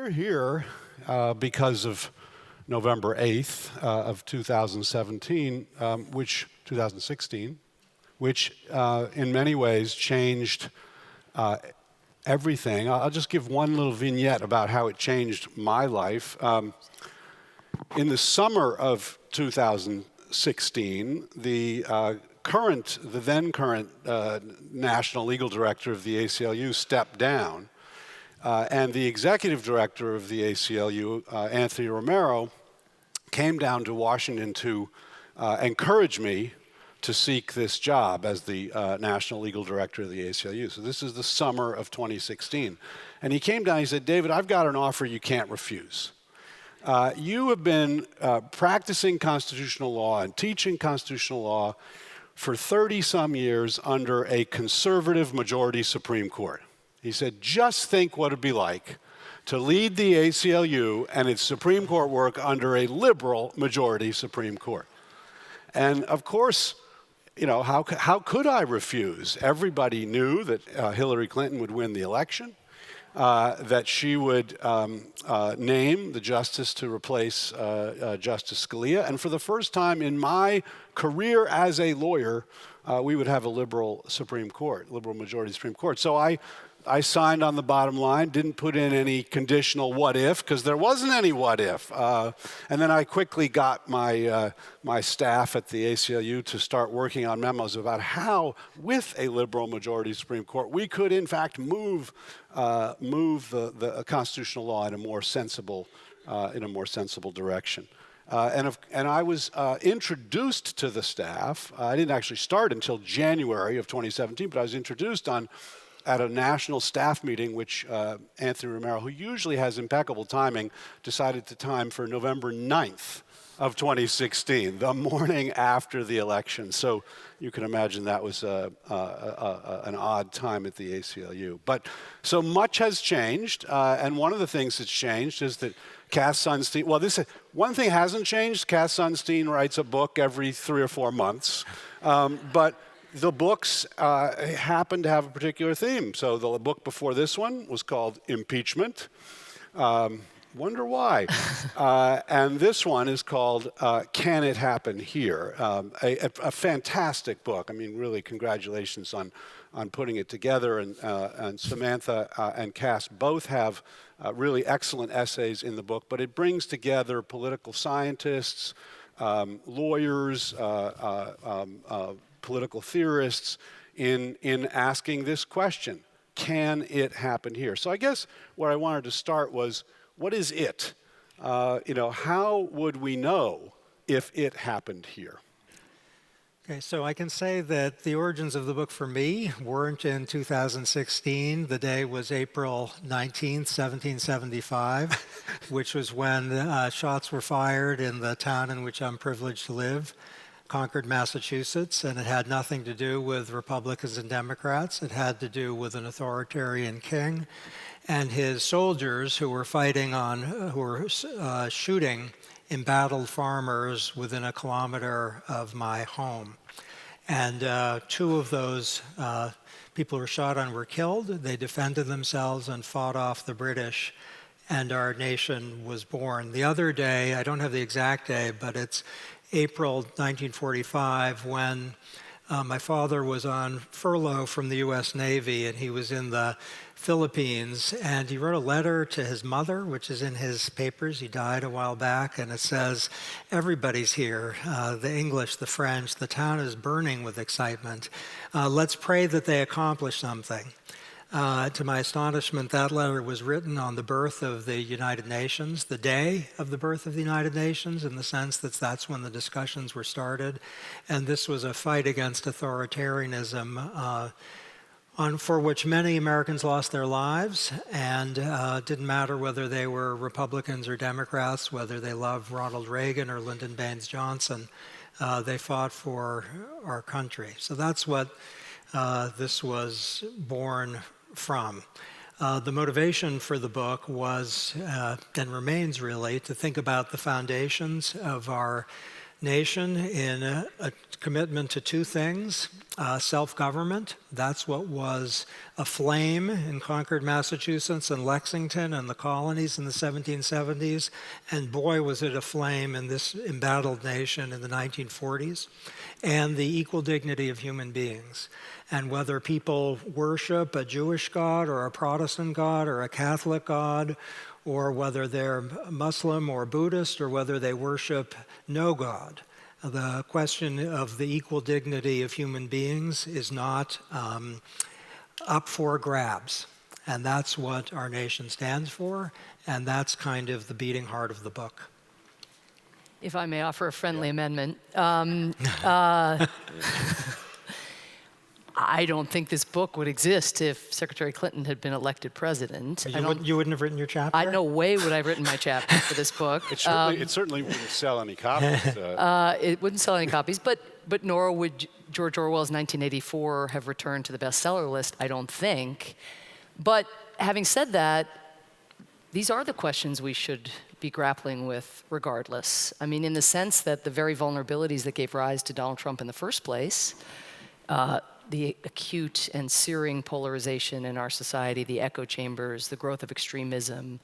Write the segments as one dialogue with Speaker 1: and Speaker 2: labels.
Speaker 1: We're here because of November 8th of 2016, which in many ways changed everything. I'll just give one little vignette about how it changed my life. In the summer of 2016, the then current national legal director of the ACLU stepped down, and the executive director of the ACLU, Anthony Romero, came down to Washington to encourage me to seek this job as the national legal director of the ACLU. So this is the summer of 2016. And he came down, he said, "David, I've got an offer you can't refuse. You have been practicing constitutional law and teaching constitutional law for 30-some years under a conservative majority Supreme Court." He said, "Just think what it'd be like to lead the ACLU and its Supreme Court work under a liberal majority Supreme Court." And of course, you know, how could I refuse? Everybody knew that Hillary Clinton would win the election, that she would name the justice to replace Justice Scalia. And for the first time in my career as a lawyer, we would have a liberal Supreme Court, liberal majority Supreme Court. So I signed on the bottom line, didn't put in any conditional what if, because there wasn't any what if. And then I quickly got my staff at the ACLU to start working on memos about how, with a liberal majority Supreme Court, we could in fact move the constitutional law in a more sensible direction. And I was introduced to the staff. I didn't actually start until January of 2017, but I was introduced at a national staff meeting, which Anthony Romero, who usually has impeccable timing, decided to time for November 9th of 2016, the morning after the election. So you can imagine that was an odd time at the ACLU. But so much has changed, and one of the things that's changed is that Cass Sunstein, one thing hasn't changed. Cass Sunstein writes a book every 3 or 4 months, but the books happen to have a particular theme. So the book before this one was called Impeachment. Wonder why? And this one is called Can It Happen Here? A fantastic book. I mean, really, congratulations on putting it together. And Samantha and Cass both have really excellent essays in the book, but it brings together political scientists, lawyers, political theorists in asking this question: can it happen here? So I guess where I wanted to start was, what is it? How would we know if it happened here?
Speaker 2: Okay, so I can say that the origins of the book for me weren't in 2016. The day was April 19th, 1775, which was when shots were fired in the town in which I'm privileged to live, Concord, Massachusetts, and it had nothing to do with Republicans and Democrats. It had to do with an authoritarian king and his soldiers who were shooting embattled farmers within a kilometer of my home. And 2 of those people who were shot and were killed. They defended themselves and fought off the British, and our nation was born. The other day, I don't have the exact day, but it's April 1945, when my father was on furlough from the U.S. Navy, and he was in the Philippines, and he wrote a letter to his mother, which is in his papers. He died a while back, and it says, "Everybody's here, the English, the French, the town is burning with excitement. Let's pray that they accomplish something." To my astonishment, that letter was written on the birth of the United Nations, the day of the birth of the United Nations, in the sense that that's when the discussions were started. And this was a fight against authoritarianism for which many Americans lost their lives, and it didn't matter whether they were Republicans or Democrats, whether they loved Ronald Reagan or Lyndon Baines Johnson. They fought for our country. So that's what this was born from. The motivation for the book was, and remains really, to think about the foundations of our nation in a commitment to two things. Self-government, that's what was aflame in Concord, Massachusetts and Lexington and the colonies in the 1770s. And boy, was it aflame in this embattled nation in the 1940s. And the equal dignity of human beings. And whether people worship a Jewish God or a Protestant God or a Catholic God, or whether they're Muslim or Buddhist, or whether they worship no God, the question of the equal dignity of human beings is not up for grabs. And that's what our nation stands for, and that's kind of the beating heart of the book.
Speaker 3: If I may offer a friendly amendment. I don't think this book would exist if Secretary Clinton had been elected president.
Speaker 2: You wouldn't have written your chapter?
Speaker 3: No way would I have written my chapter for this book.
Speaker 1: It certainly wouldn't sell any copies.
Speaker 3: It wouldn't sell any copies, but nor would George Orwell's 1984 have returned to the bestseller list, I don't think. But having said that, these are the questions we should be grappling with regardless. I mean, in the sense that the very vulnerabilities that gave rise to Donald Trump in the first place, the acute and searing polarization in our society, the echo chambers, the growth of extremism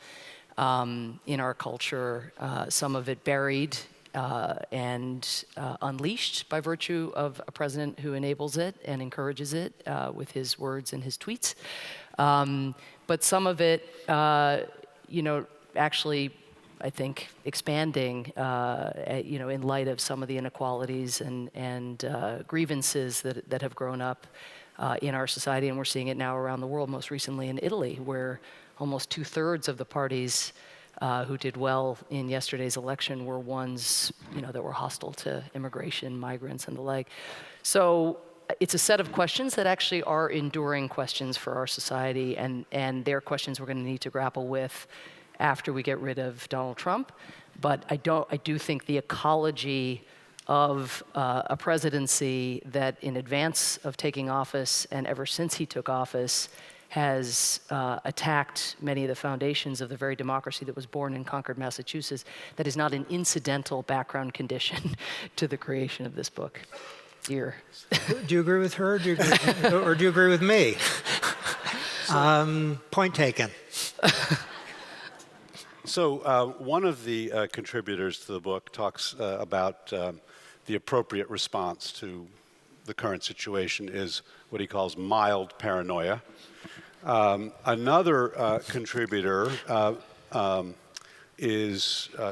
Speaker 3: in our culture, some of it buried and unleashed by virtue of a president who enables it and encourages it with his words and his tweets. But some of it, actually, I think, expanding, in light of some of the inequalities and grievances that have grown up in our society, and we're seeing it now around the world, most recently in Italy, where almost 2/3 of the parties who did well in yesterday's election were ones, that were hostile to immigration, migrants, and the like. So it's a set of questions that actually are enduring questions for our society, and they're questions we're going to need to grapple with after we get rid of Donald Trump. But I do think the ecology of a presidency that in advance of taking office and ever since he took office has attacked many of the foundations of the very democracy that was born in Concord, Massachusetts, that is not an incidental background condition to the creation of this book. Dear.
Speaker 2: Do you agree with her, or do you agree with me? Point taken.
Speaker 1: So one of the contributors to the book talks about the appropriate response to the current situation is what he calls mild paranoia. Another contributor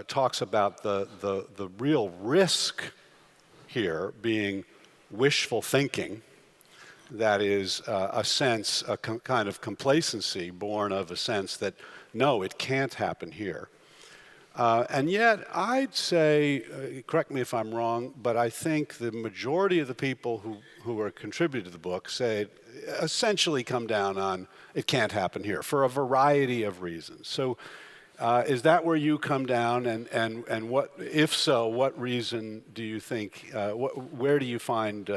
Speaker 1: talks about the real risk here being wishful thinking. That is a sense, a kind of complacency born of a sense that, no, it can't happen here. And yet, I'd say, correct me if I'm wrong, but I think the majority of the people who are contributing to the book say, essentially come down on, it can't happen here, for a variety of reasons. So is that where you come down, and what, if so, what reason do you think, where do you find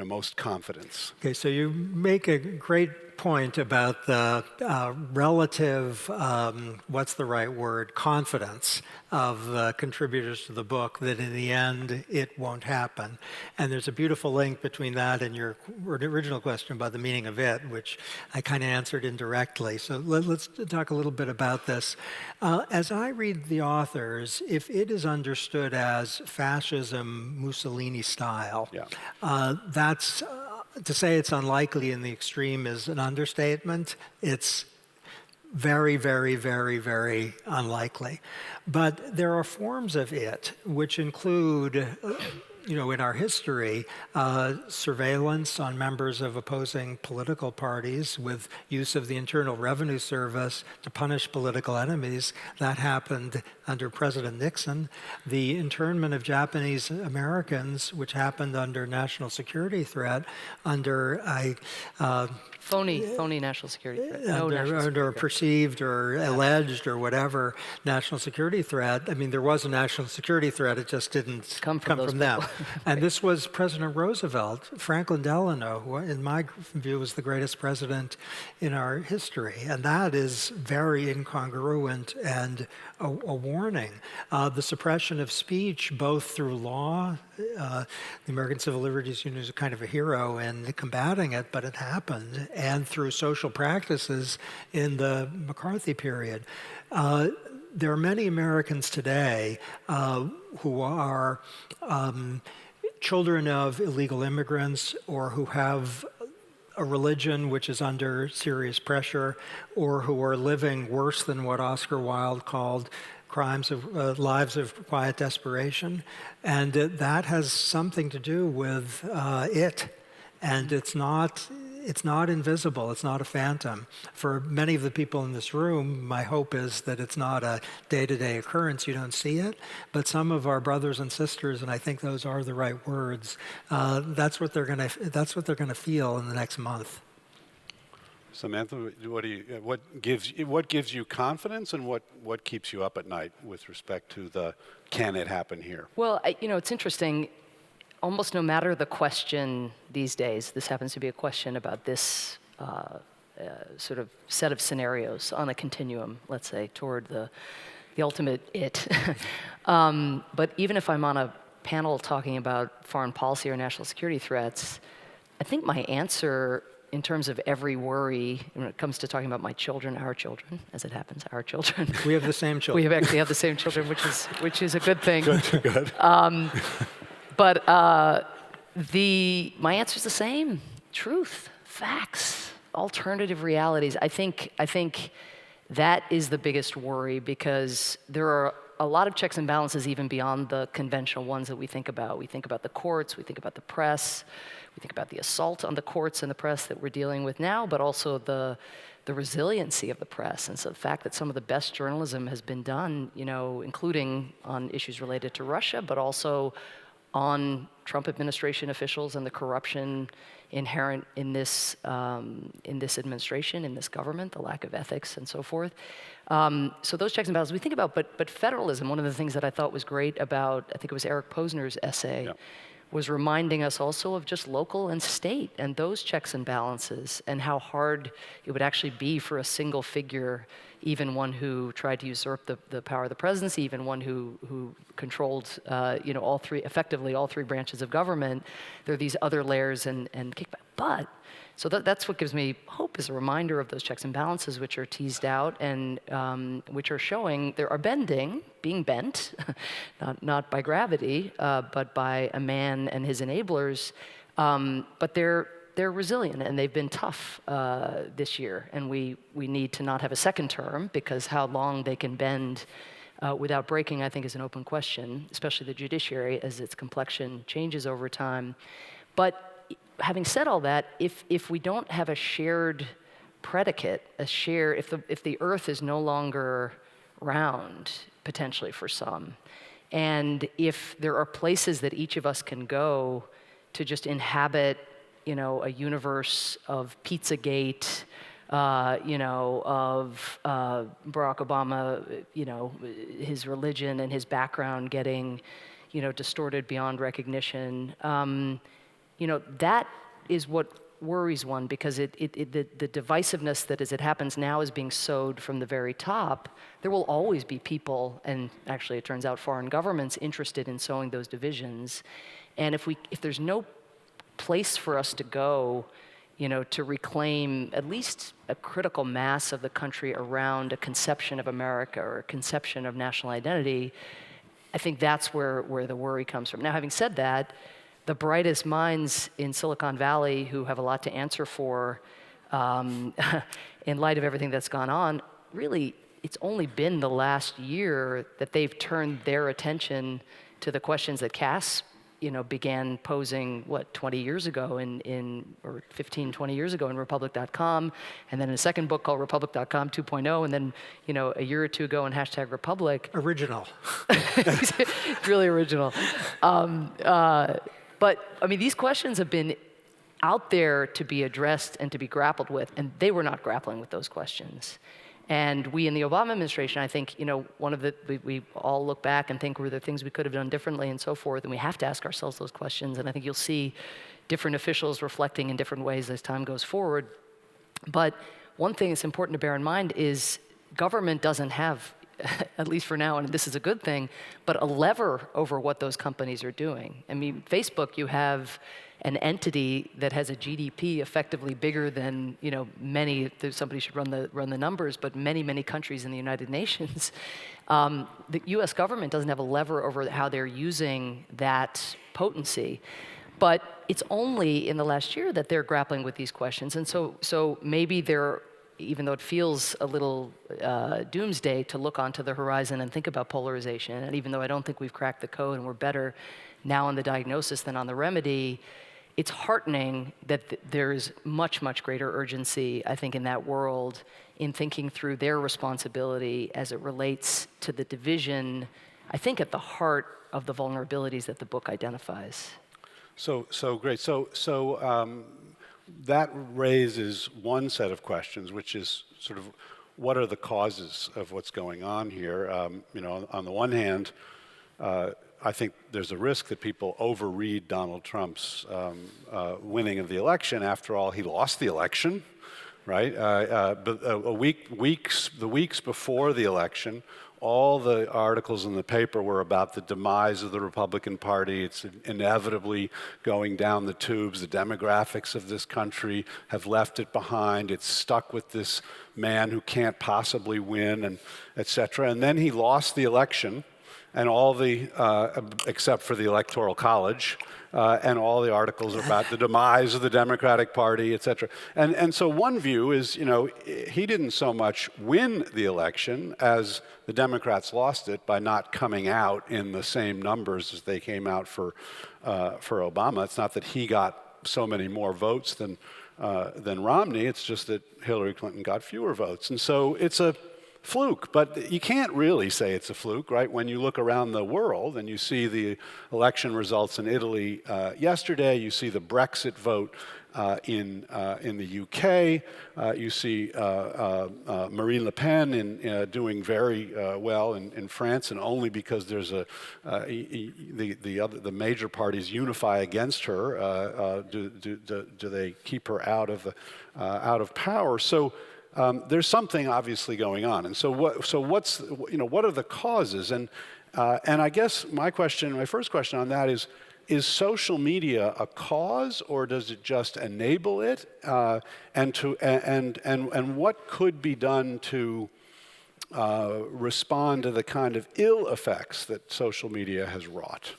Speaker 1: most confidence?
Speaker 2: Okay, so you make a great point about the relative, what's the right word, confidence of the contributors to the book that in the end it won't happen. And there's a beautiful link between that and your original question about the meaning of it, which I kind of answered indirectly. So let's talk a little bit about this. As I read the authors, if it is understood as fascism, Mussolini style, that's to say it's unlikely in the extreme is an understatement. It's very, very, very, very unlikely. But there are forms of it which include, in our history, surveillance on members of opposing political parties with use of the Internal Revenue Service to punish political enemies. That happened under President Nixon. The internment of Japanese Americans, which happened under national security threat, under a
Speaker 3: phony national security threat.
Speaker 2: Under a perceived or alleged or whatever national security threat. I mean, there was a national security threat, it just didn't come from them. And this was President Roosevelt, Franklin Delano, who in my view was the greatest president in our history. And that is very incongruent and a warning. The suppression of speech, both through law, the American Civil Liberties Union is kind of a hero in combating it, but it happened, and through social practices in the McCarthy period. There are many Americans today who are children of illegal immigrants, or who have a religion which is under serious pressure, or who are living worse than what Oscar Wilde called lives of quiet desperation. And that has something to do with it. And it's not invisible, it's not a phantom. For many of the people in this room, my hope is that it's not a day-to-day occurrence, you don't see it, but some of our brothers and sisters, and I think those are the right words, that's what they're gonna feel in the next month.
Speaker 1: Samantha, what gives you confidence, and what keeps you up at night with respect to the can it happen here?
Speaker 3: Well, it's interesting. Almost no matter the question these days, this happens to be a question about this sort of set of scenarios on a continuum, let's say, toward the ultimate it. But even if I'm on a panel talking about foreign policy or national security threats, I think my answer in terms of every worry, when it comes to talking about my children, our children, as it happens, our children.
Speaker 2: We have the same children.
Speaker 3: We actually have the same children, which is a good thing.
Speaker 1: Good.
Speaker 3: But my answer is the same: truth, facts, alternative realities. I think that is the biggest worry, because there are a lot of checks and balances even beyond the conventional ones that we think about. We think about the courts, we think about the press, we think about the assault on the courts and the press that we're dealing with now, but also the resiliency of the press. And so the fact that some of the best journalism has been done, including on issues related to Russia, but also on Trump administration officials and the corruption inherent in this administration, in this government, the lack of ethics and so forth. So those checks and balances we think about, but federalism, one of the things that I thought was great about, I think it was Eric Posner's essay,
Speaker 1: Yeah.
Speaker 3: was reminding us also of just local and state and those checks and balances, and how hard it would actually be for a single figure, even one who tried to usurp the power of the presidency, even one who controlled all three branches of government. There are these other layers and kickback. But so that's what gives me hope, is a reminder of those checks and balances, which are teased out and which are showing there are being bent, not by gravity, but by a man and his enablers. But they're resilient, and they've been tough this year. And we need to not have a second term, because how long they can bend without breaking, I think, is an open question, especially the judiciary, as its complexion changes over time. But having said all that, if we don't have a shared predicate, if the earth is no longer round, potentially for some, and if there are places that each of us can go to just inhabit, a universe of Pizzagate, of Barack Obama, his religion and his background getting, distorted beyond recognition. That is what worries one, because the divisiveness that, as it happens now, is being sowed from the very top. There will always be people, and actually it turns out foreign governments, interested in sowing those divisions. And if there's no place for us to go, to reclaim at least a critical mass of the country around a conception of America or a conception of national identity, I think that's where the worry comes from. Now, having said that, the brightest minds in Silicon Valley, who have a lot to answer for in light of everything that's gone on, really, it's only been the last year that they've turned their attention to the questions that Cass began posing, 20 years ago or 15, 20 years ago in Republic.com, and then in a second book called Republic.com 2.0, and then, a year or two ago in #Republic.
Speaker 2: Original.
Speaker 3: It's really original. But, these questions have been out there to be addressed and to be grappled with, and they were not grappling with those questions. And we in the Obama administration, I think, one of the, we all look back and think, were there things we could have done differently and so forth, and we have to ask ourselves those questions. And I think you'll see different officials reflecting in different ways as time goes forward. But one thing that's important to bear in mind is government doesn't have, at least for now, and this is a good thing, but a lever over what those companies are doing. I mean, Facebook, you have an entity that has a GDP effectively bigger than many. Somebody should run the numbers, but many countries in the United Nations. The U.S. government doesn't have a lever over how they're using that potency. But it's only in the last year that they're grappling with these questions, and so maybe they're, even though it feels a little doomsday to look onto the horizon and think about polarization, and even though I don't think we've cracked the code and we're better now on the diagnosis than on the remedy, it's heartening that there's much greater urgency, I think, in that world in thinking through their responsibility as it relates to the division, I think, at the heart of the vulnerabilities that the book identifies.
Speaker 1: So great. So that raises one set of questions, which is sort of what are the causes of what's going on here? On the one hand, I think there's a risk that people overread Donald Trump's winning of the election. After all, he lost the election, right? But the weeks before the election, all the articles in the paper were about the demise of the Republican Party. It's inevitably going down the tubes. The demographics of this country have left it behind. It's stuck with this man who can't possibly win, and et cetera. And then he lost the election, and all the, except for the Electoral College, and all the articles about the demise of the Democratic Party, et cetera. And so one view is, he didn't so much win the election as the Democrats lost it by not coming out in the same numbers as they came out for Obama. It's not that he got so many more votes than Romney. It's just that Hillary Clinton got fewer votes. And so it's a fluke, but you can't really say it's a fluke, right? When you look around the world and you see the election results in Italy yesterday, you see the Brexit vote in the UK, you see Marine Le Pen doing very well in France, and only because there's the major parties unify against her do they keep her out of power. So. There's something obviously going on, and so what are the causes? And I guess my first question on that is social media a cause, or does it just enable it? And what could be done to respond to the kind of ill effects that social media has wrought?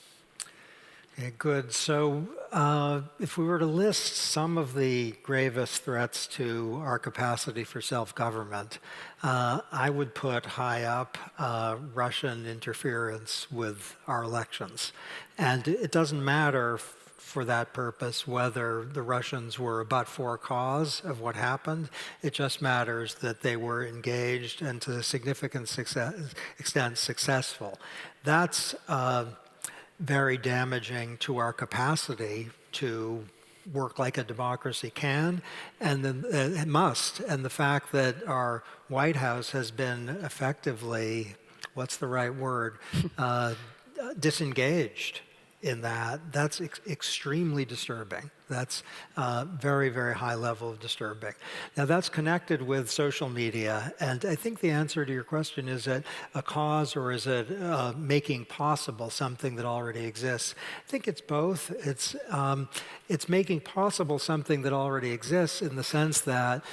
Speaker 2: Okay, good. So if we were to list some of the gravest threats to our capacity for self-government, I would put high up Russian interference with our elections. And it doesn't matter for that purpose whether the Russians were a but-for cause of what happened. It just matters that they were engaged and to a significant extent successful. That's very damaging to our capacity to work like a democracy can, and then it must. And the fact that our White House has been effectively, what's the right word, disengaged in that's extremely disturbing. That's very high level of disturbing. Now that's connected with social media, and I think the answer to your question is it a cause, or is it making possible something that already exists? I think it's both. It's making possible something that already exists in the sense that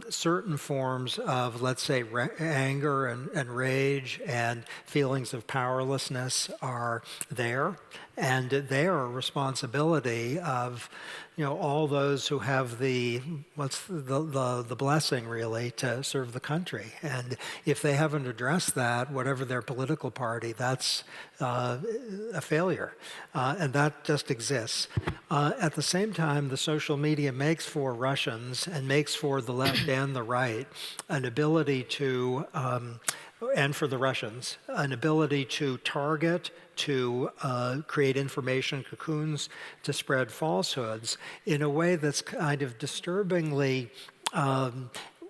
Speaker 2: certain forms of, let's say, anger and rage and feelings of powerlessness are there, and they are a responsibility of all those who have the blessing, really, to serve the country. And if they haven't addressed that, whatever their political party, that's a failure. And that just exists. At the same time, the social media makes for Russians and makes for the left and the right an ability to, and for the Russians, an ability to target, to create information cocoons, to spread falsehoods in a way that's kind of disturbingly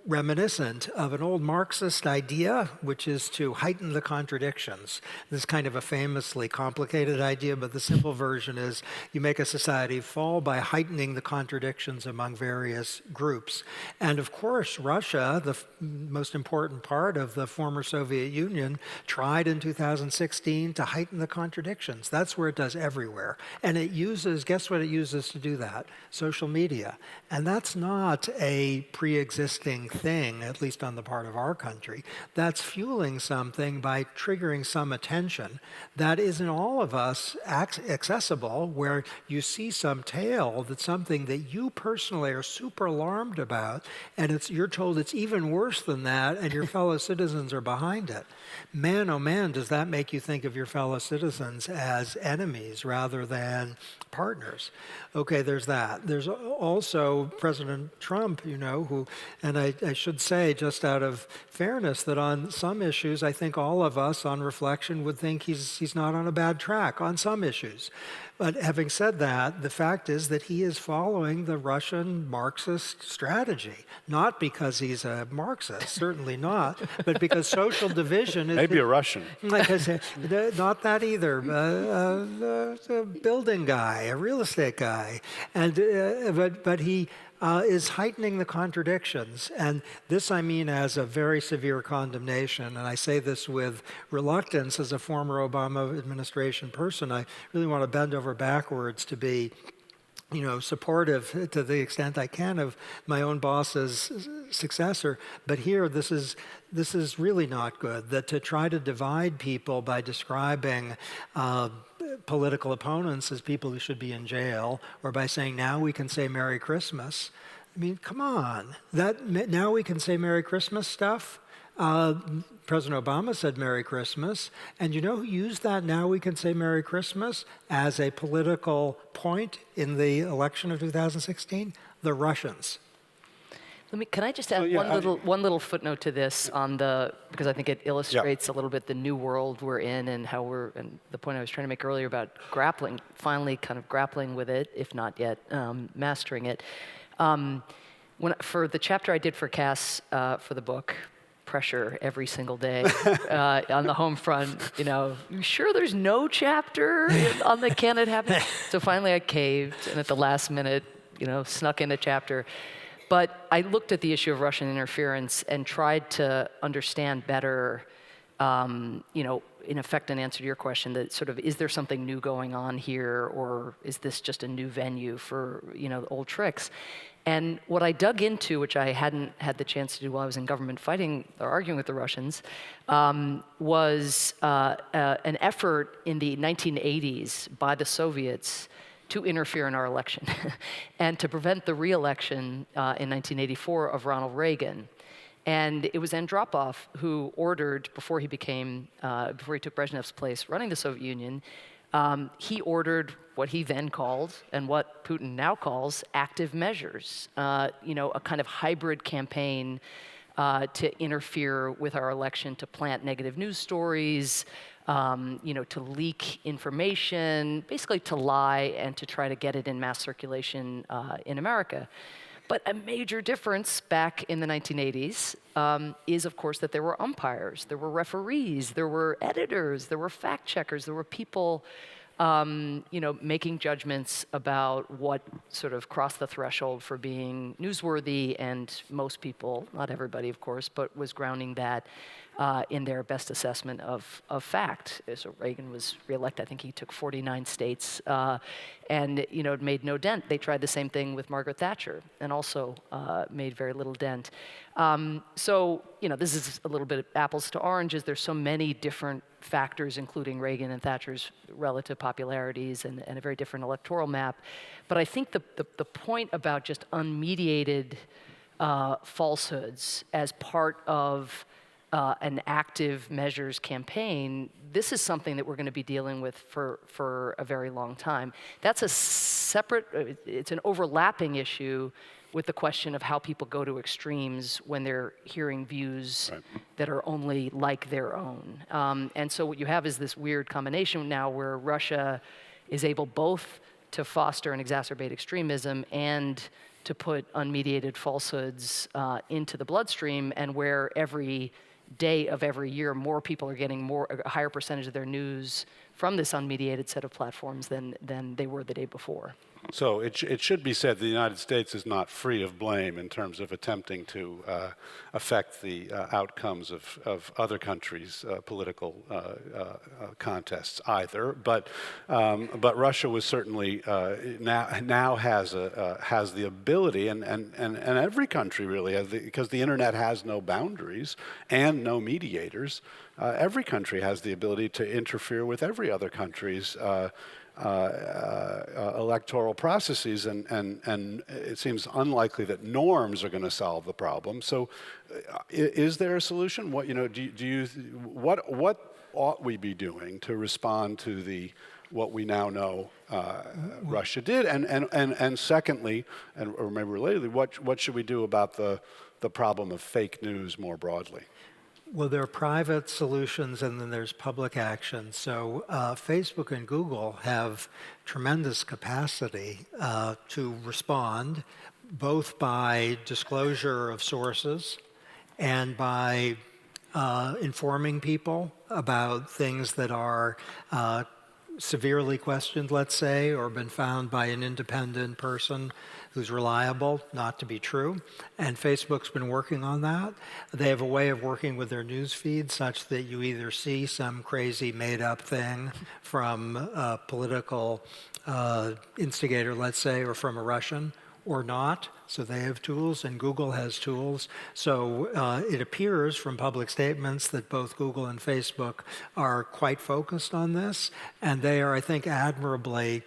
Speaker 2: reminiscent of an old Marxist idea, which is to heighten the contradictions. This is kind of a famously complicated idea, but the simple version is you make a society fall by heightening the contradictions among various groups. And of course, Russia, the most important part of the former Soviet Union, tried in 2016 to heighten the contradictions. That's where it does everywhere. And it uses, guess what it uses to do that? Social media. And that's not a pre-existing thing, at least on the part of our country. That's fueling something by triggering some attention that is in all of us accessible, where you see some tale that's something that you personally are super alarmed about, and you're told it's even worse than that, and your fellow citizens are behind it. Man, oh man, does that make you think of your fellow citizens as enemies rather than partners? Okay, there's that. There's also President Trump, who, and I should say, just out of fairness, that on some issues, I think all of us, on reflection, would think he's not on a bad track on some issues. But having said that, the fact is that he is following the Russian Marxist strategy, not because he's a Marxist, certainly not, but because social division is...
Speaker 1: Maybe a Russian.
Speaker 2: Not that either. A building guy, a real estate guy. And but he is heightening the contradictions. And this I mean as a very severe condemnation. And I say this with reluctance as a former Obama administration person. I really want to bend over backwards to be supportive to the extent I can of my own boss's successor. But here, this is really not good, that to try to divide people by describing political opponents as people who should be in jail, or by saying, now we can say Merry Christmas. I mean, come on. That now we can say Merry Christmas stuff? President Obama said Merry Christmas, and you know who used that now we can say Merry Christmas as a political point in the election of 2016? The Russians.
Speaker 3: Can I just add one little footnote to this because I think it illustrates a little bit the new world we're in and how and the point I was trying to make earlier about finally kind of grappling with it, if not yet mastering it. For the chapter I did for Cass for the book, pressure every single day on the home front, you sure there's no chapter on the can it happen? So finally I caved, and at the last minute, snuck in a chapter. But I looked at the issue of Russian interference and tried to understand better, in effect, an answer to your question, that sort of, is there something new going on here, or is this just a new venue for, old tricks? And what I dug into, which I hadn't had the chance to do while I was in government fighting or arguing with the Russians, was an effort in the 1980s by the Soviets to interfere in our election and to prevent the re-election in 1984 of Ronald Reagan. And it was Andropov who ordered, before he took Brezhnev's place running the Soviet Union, he ordered what he then called, and what Putin now calls, active measures, a kind of hybrid campaign to interfere with our election, to plant negative news stories, to leak information, basically to lie and to try to get it in mass circulation in America. But a major difference back in the 1980s is, of course, that there were umpires, there were referees, there were editors, there were fact checkers, there were people making judgments about what sort of crossed the threshold for being newsworthy, and most people, not everybody, of course, but was grounding that in their best assessment of fact. So Reagan was reelected. I think he took 49 states, and it made no dent. They tried the same thing with Margaret Thatcher, and also made very little dent. So this is a little bit of apples to oranges. There's so many different factors, including Reagan and Thatcher's relative popularities and a very different electoral map. But I think the point about just unmediated falsehoods as part of an active measures campaign, this is something that we're going to be dealing with for a very long time. That's a separate, it's an overlapping issue with the question of how people go to extremes when they're hearing views that are only like their own. And so what you have is this weird combination now where Russia is able both to foster and exacerbate extremism and to put unmediated falsehoods into the bloodstream, and where every day of every year more people are getting a higher percentage of their news from this unmediated set of platforms than they were the day before.
Speaker 1: So it should be said the United States is not free of blame in terms of attempting to affect the outcomes of other countries' political contests either. But Russia was certainly now has the ability, and every country really has, because the internet has no boundaries and no mediators. Every country has the ability to interfere with every other country's electoral processes, and it seems unlikely that norms are going to solve the problem. So, is there a solution? What what ought we be doing to respond to what we now know Russia did, and secondly, or maybe relatedly, what should we do about the problem of fake news more broadly?
Speaker 2: Well, there are private solutions and then there's public action. So Facebook and Google have tremendous capacity to respond, both by disclosure of sources and by informing people about things that are severely questioned, let's say, or been found by an independent person who's reliable not to be true. And Facebook's been working on that. They have a way of working with their news feed such that you either see some crazy made-up thing from a political instigator, let's say, or from a Russian, or not. So they have tools, and Google has tools. So it appears from public statements that both Google and Facebook are quite focused on this, and they are, I think, admirably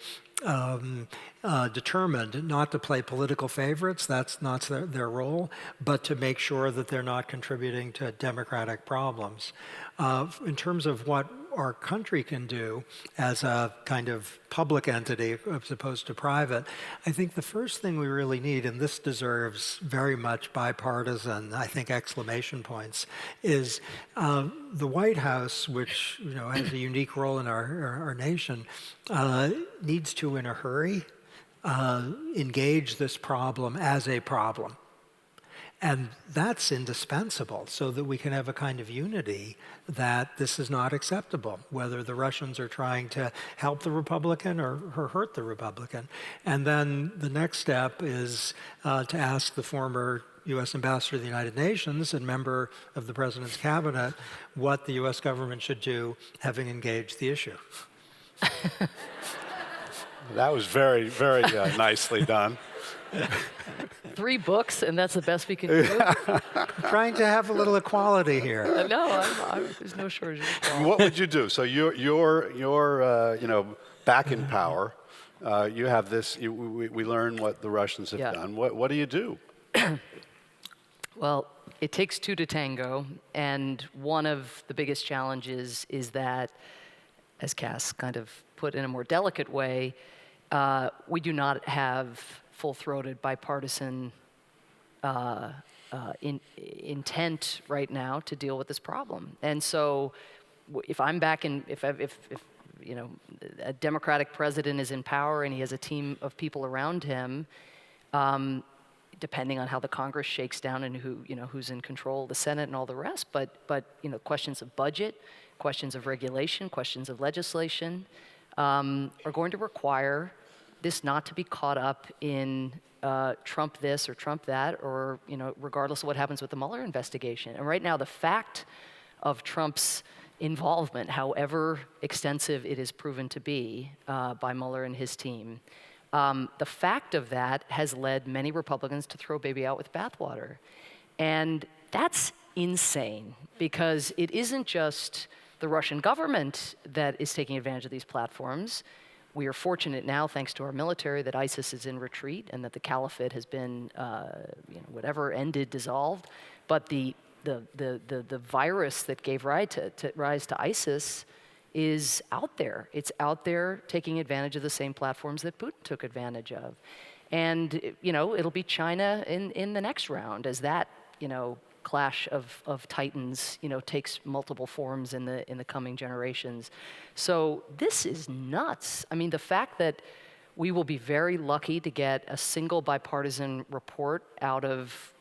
Speaker 2: determined not to play political favorites. That's not their role, but to make sure that they're not contributing to democratic problems. In terms of what our country can do as a kind of public entity as opposed to private, I think the first thing we really need, and this deserves very much bipartisan, I think, exclamation points, is the White House, which has a unique role in our nation, needs to, in a hurry, engage this problem as a problem. And that's indispensable so that we can have a kind of unity that this is not acceptable, whether the Russians are trying to help the Republican or hurt the Republican. And then the next step is to ask the former U.S. Ambassador to the United Nations and member of the President's cabinet what the U.S. government should do, having engaged the issue.
Speaker 1: That was very, very nicely done.
Speaker 3: 3 books, and that's the best we can do?
Speaker 2: Trying to have a little equality here.
Speaker 3: No, there's no shortage of equality.
Speaker 1: What would you do? So you're back in power. You have this. We learn what the Russians have done. What do you do?
Speaker 3: Well, it takes 2 to tango, and one of the biggest challenges is that, as Cass kind of put in a more delicate way, we do not have full-throated bipartisan intent right now to deal with this problem. And so if I'm back in, if a Democratic president is in power and he has a team of people around him, depending on how the Congress shakes down and who's in control of the Senate and all the rest, but questions of budget, questions of regulation, questions of legislation are going to require this not to be caught up in Trump this or Trump that, or regardless of what happens with the Mueller investigation. And right now, the fact of Trump's involvement, however extensive it is proven to be by Mueller and his team, the fact of that has led many Republicans to throw baby out with bathwater. And that's insane, because it isn't just the Russian government that is taking advantage of these platforms. We are fortunate now, thanks to our military, that ISIS is in retreat and that the caliphate has been, ended, dissolved. But the virus that gave rise to ISIS is out there. It's out there taking advantage of the same platforms that Putin took advantage of. And, it'll be China in the next round as that, clash of titans, takes multiple forms in the coming generations. So this is nuts. I mean, the fact that We will be very lucky to get a single bipartisan report out of,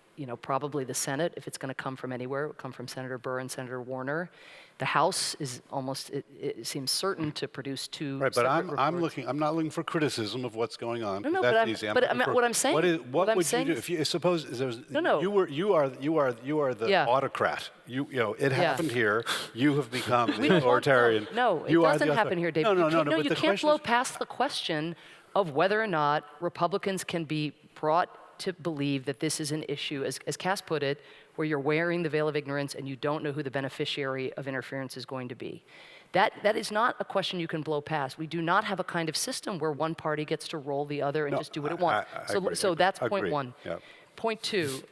Speaker 3: probably the Senate, if it's going to come from anywhere. It will come from Senator Burr and Senator Warner. The House is almost, it seems certain to produce two
Speaker 1: Right, but
Speaker 3: separate reports.
Speaker 1: I'm not looking for criticism of what's going on.
Speaker 3: No,
Speaker 1: That's
Speaker 3: but
Speaker 1: easy.
Speaker 3: what I'm saying,
Speaker 1: what
Speaker 3: I'm
Speaker 1: would
Speaker 3: saying
Speaker 1: you do
Speaker 3: is-
Speaker 1: if you suppose there's,
Speaker 3: No.
Speaker 1: you are the
Speaker 3: Yeah.
Speaker 1: autocrat. It
Speaker 3: Yeah.
Speaker 1: happened here. You have become
Speaker 3: We
Speaker 1: the
Speaker 3: don't want
Speaker 1: authoritarian.
Speaker 3: that. No, it
Speaker 1: You are
Speaker 3: doesn't
Speaker 1: the
Speaker 3: happen here, Dave.
Speaker 1: No,
Speaker 3: You
Speaker 1: but the
Speaker 3: can't
Speaker 1: question
Speaker 3: blow
Speaker 1: is,
Speaker 3: past the question of whether or not Republicans can be brought to believe that this is an issue, as Cass put it, where you're wearing the veil of ignorance and you don't know who the beneficiary of interference is going to be. That is not a question you can blow past. We do not have a kind of system where one party gets to roll the other and just do what it wants.
Speaker 1: I agree.
Speaker 3: So that's point
Speaker 1: Agreed.
Speaker 3: one.
Speaker 1: Yeah.
Speaker 3: Point two,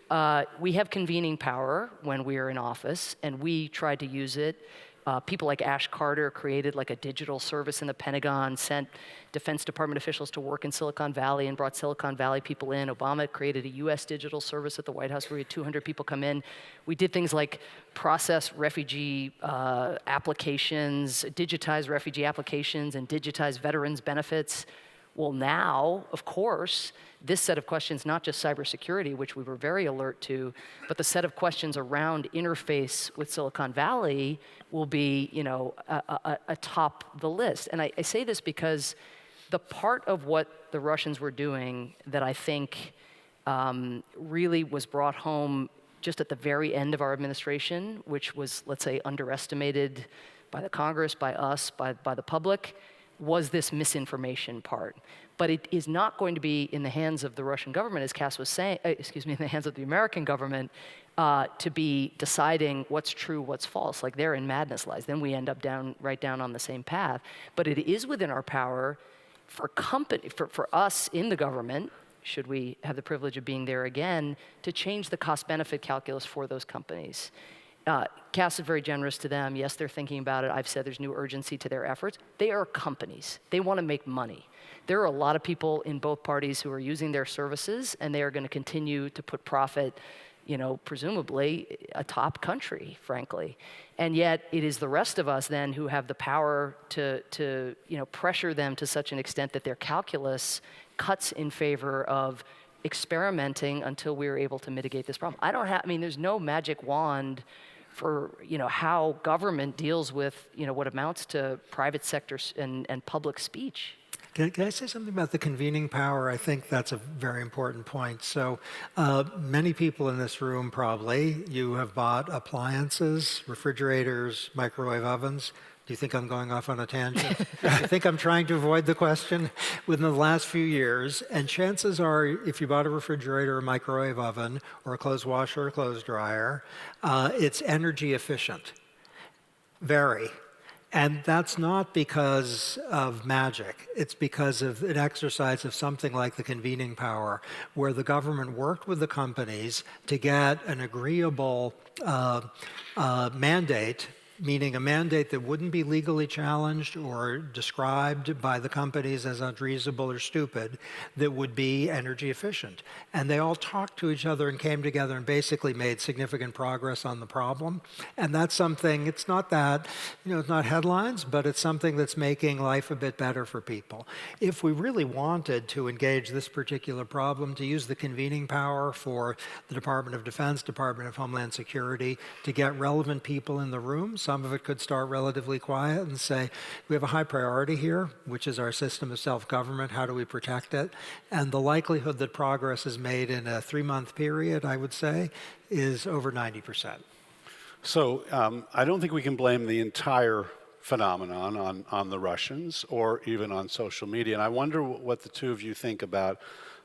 Speaker 3: we have convening power when we are in office, and we tried to use it. People like Ash Carter created like a digital service in the Pentagon, sent Defense Department officials to work in Silicon Valley and brought Silicon Valley people in. Obama created a US digital service at the White House where we had 200 people come in. We did things like process refugee applications, digitize refugee applications, and digitize veterans' benefits. Well, now, of course, this set of questions, not just cybersecurity, which we were very alert to, but the set of questions around interface with Silicon Valley will be, atop the list. And I say this because the part of what the Russians were doing that I think really was brought home just at the very end of our administration, which was, let's say, underestimated by the Congress, by us, by the public, was this misinformation part. But it is not going to be in the hands of the Russian government, as Cass was saying, in the hands of the American government, to be deciding what's true, what's false. Like therein madness lies. Then we end up right down on the same path. But it is within our power for us in the government, should we have the privilege of being there again, to change the cost-benefit calculus for those companies. Cass is very generous to them. Yes, they're thinking about it. I've said there's new urgency to their efforts. They are companies. They want to make money. There are a lot of people in both parties who are using their services, and they are going to continue to put profit, presumably atop country, frankly. And yet, it is the rest of us then who have the power to pressure them to such an extent that their calculus cuts in favor of experimenting until we are able to mitigate this problem. There's no magic wand for how government deals with what amounts to private sector and public speech.
Speaker 2: Can I say something about the convening power? I think that's a very important point. So many people in this room probably, you have bought appliances, refrigerators, microwave ovens. Do you think I'm going off on a tangent? Do you think I'm trying to avoid the question? Within the last few years, and chances are, if you bought a refrigerator, a microwave oven, or a clothes washer, or a clothes dryer, it's energy efficient. Very. And that's not because of magic. It's because of an exercise of something like the convening power, where the government worked with the companies to get an agreeable mandate, meaning a mandate that wouldn't be legally challenged or described by the companies as unreasonable or stupid, that would be energy efficient. And they all talked to each other and came together and basically made significant progress on the problem. And that's something, it's not that, it's not headlines, but it's something that's making life a bit better for people. If we really wanted to engage this particular problem, to use the convening power for the Department of Defense, Department of Homeland Security, to get relevant people in the room, some of it could start relatively quiet and say, we have a high priority here, which is our system of self-government. How do we protect it? And the likelihood that progress is made in a 3-month period, I would say, is over 90%.
Speaker 1: So I don't think we can blame the entire phenomenon on the Russians or even on social media. And I wonder what the two of you think about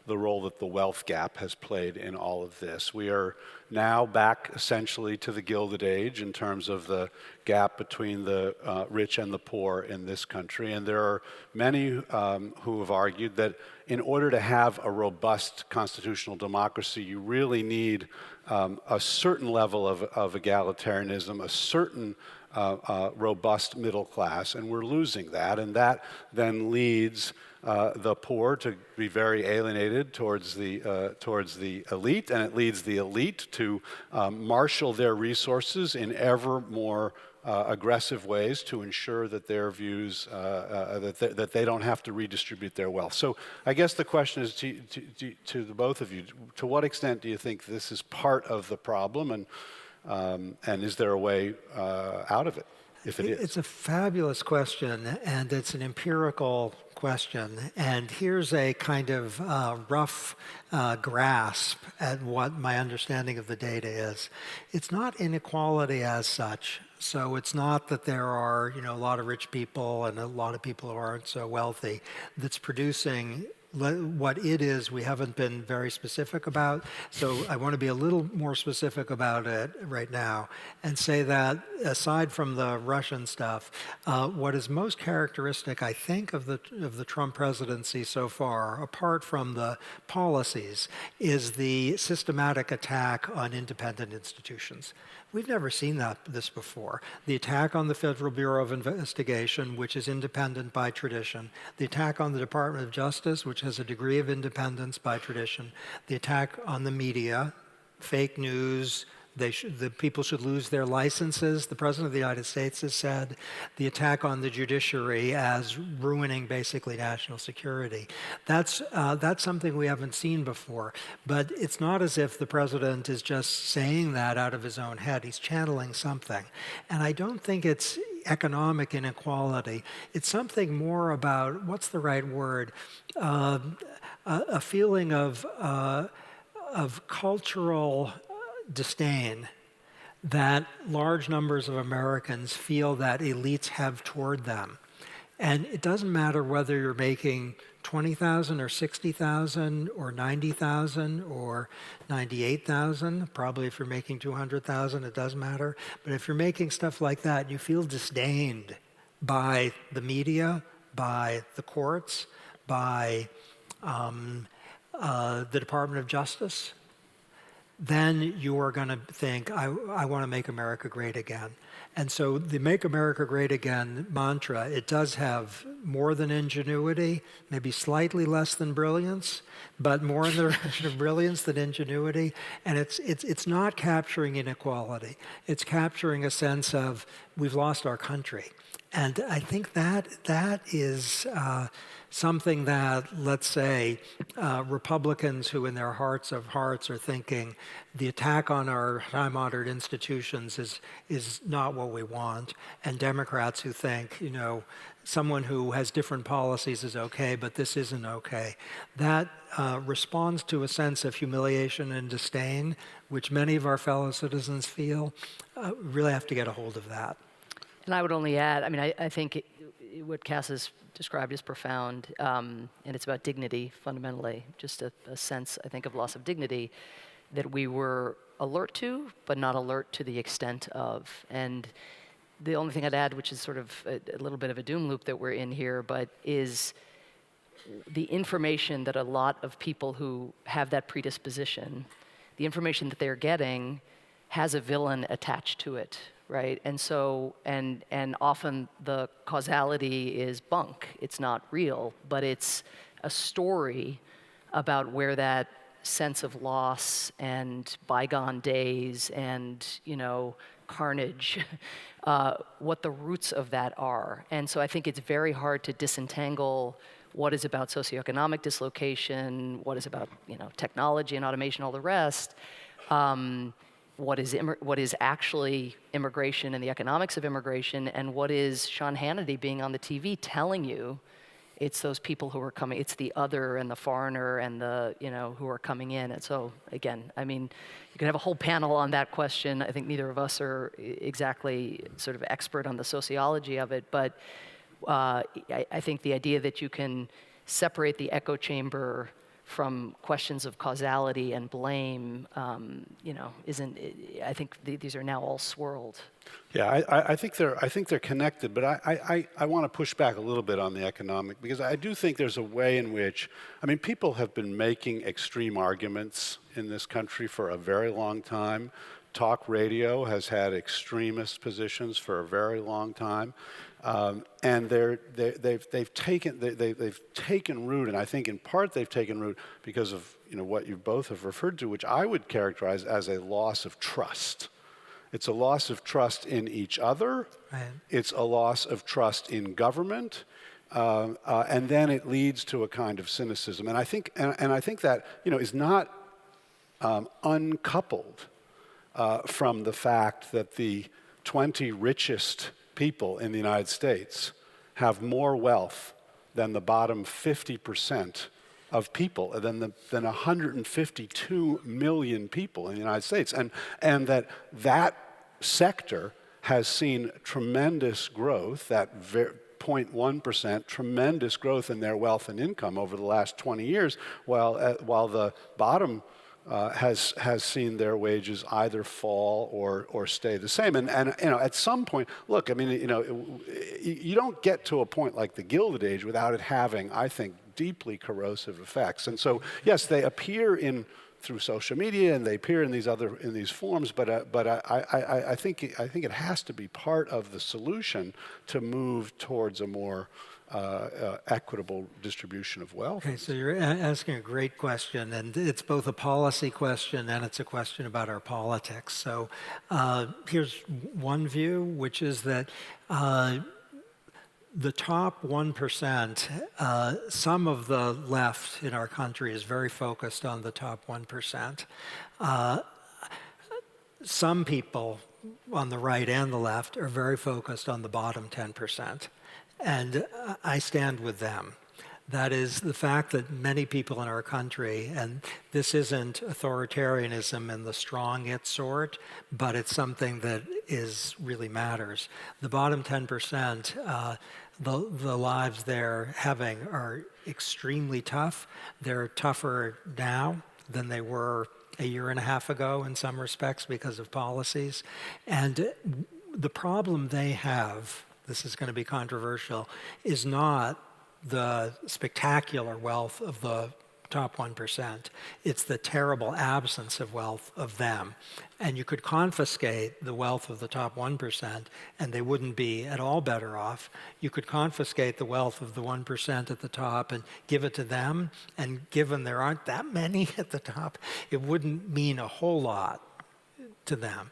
Speaker 1: the role that the wealth gap has played in all of this. We are now back essentially to the Gilded Age in terms of the gap between the rich and the poor in this country. And there are many who have argued that in order to have a robust constitutional democracy, you really need a certain level of egalitarianism, a certain robust middle class, and we're losing that. And that then leads the poor to be very alienated towards the elite, and it leads the elite to marshal their resources in ever more aggressive ways to ensure that their views, that they don't have to redistribute their wealth. So I guess the question is to the both of you, to what extent do you think this is part of the problem, and is there a way out of it, if it is?
Speaker 2: It's a fabulous question, and it's an empirical question. And here's a kind of rough grasp at what my understanding of the data is. It's not inequality as such. So it's not that there are, a lot of rich people and a lot of people who aren't so wealthy that's producing what it is. We haven't been very specific about. So I want to be a little more specific about it right now and say that aside from the Russian stuff, what is most characteristic, I think, of the Trump presidency so far, apart from the policies, is the systematic attack on independent institutions. We've never seen this before. The attack on the Federal Bureau of Investigation, which is independent by tradition. The attack on the Department of Justice, which has a degree of independence by tradition. The attack on the media, fake news. The people should lose their licenses, the President of the United States has said. The attack on the judiciary as ruining basically national security. That's something we haven't seen before. But it's not as if the President is just saying that out of his own head. He's channeling something. And I don't think it's economic inequality. It's something more about, what's the right word? A feeling of cultural disdain that large numbers of Americans feel that elites have toward them. And it doesn't matter whether you're making 20,000 or 60,000 or 90,000 or 98,000. Probably if you're making 200,000, it does matter. But if you're making stuff like that, you feel disdained by the media, by the courts, by the Department of Justice, then you are going to think, I want to make America great again. And so the Make America Great Again mantra, it does have more than ingenuity, maybe slightly less than brilliance, but more in the direction of brilliance than ingenuity. And it's not capturing inequality. It's capturing a sense of we've lost our country. And I think that is something that, let's say, Republicans who in their hearts of hearts are thinking the attack on our time-honored institutions is not what we want, and Democrats who think, someone who has different policies is okay, but this isn't okay. That responds to a sense of humiliation and disdain, which many of our fellow citizens feel. We really have to get a hold of that.
Speaker 3: And I would only add, I think what Cass has described is profound, and it's about dignity, fundamentally. Just a sense, I think, of loss of dignity that we were alert to, but not alert to the extent of. And the only thing I'd add, which is sort of a little bit of a doom loop that we're in here, but is the information that a lot of people who have that predisposition, the information that they're getting has a villain attached to it. Right, and so, and often the causality is bunk. It's not real, but it's a story about where that sense of loss and bygone days and, carnage, what the roots of that are. And so I think it's very hard to disentangle what is about socioeconomic dislocation, what is about, technology and automation, all the rest, what is actually immigration and the economics of immigration, and what is Sean Hannity being on the TV telling you it's those people who are coming, it's the other and the foreigner and the, who are coming in. And so, again, you can have a whole panel on that question. I think neither of us are exactly sort of expert on the sociology of it, but I think the idea that you can separate the echo chamber from questions of causality and blame, isn't. I think these are now all swirled.
Speaker 1: Yeah, I think they're connected, but I want to push back a little bit on the economic, because I do think there's a way in which, people have been making extreme arguments in this country for a very long time. Talk radio has had extremist positions for a very long time. And they've taken root, and I think in part they've taken root because of what you both have referred to, which I would characterize as a loss of trust. It's a loss of trust in each other.
Speaker 2: Right.
Speaker 1: It's a loss of trust in government. And then it leads to a kind of cynicism. And I think, I think that is not uncoupled from the fact that the 20 richest people in the United States have more wealth than the bottom 50% of people, than 152 million people in the United States, and that sector has seen tremendous growth, that 0.1% tremendous growth in their wealth and income over the last 20 years, while the bottom has seen their wages either fall or stay the same. And at some point, look, I mean, you don't get to a point like the Gilded Age without it having, I think, deeply corrosive effects. And so, yes, they appear through social media and they appear in these forms, but I think it has to be part of the solution to move towards a more equitable distribution of wealth.
Speaker 2: Okay, so you're asking a great question, and it's both a policy question and it's a question about our politics. So here's one view, which is that the top 1%, some of the left in our country is very focused on the top 1%. Some people on the right and the left are very focused on the bottom 10%. And I stand with them. That is the fact that many people in our country, and this isn't authoritarianism in the strong it sort, but it's something that really matters. The bottom 10%, the lives they're having are extremely tough. They're tougher now than they were a year and a half ago in some respects because of policies. And the problem they have, this is going to be controversial, is not the spectacular wealth of the top 1%. It's the terrible absence of wealth of them. And you could confiscate the wealth of the top 1% and they wouldn't be at all better off. You could confiscate the wealth of the 1% at the top and give it to them. And given there aren't that many at the top, it wouldn't mean a whole lot to them.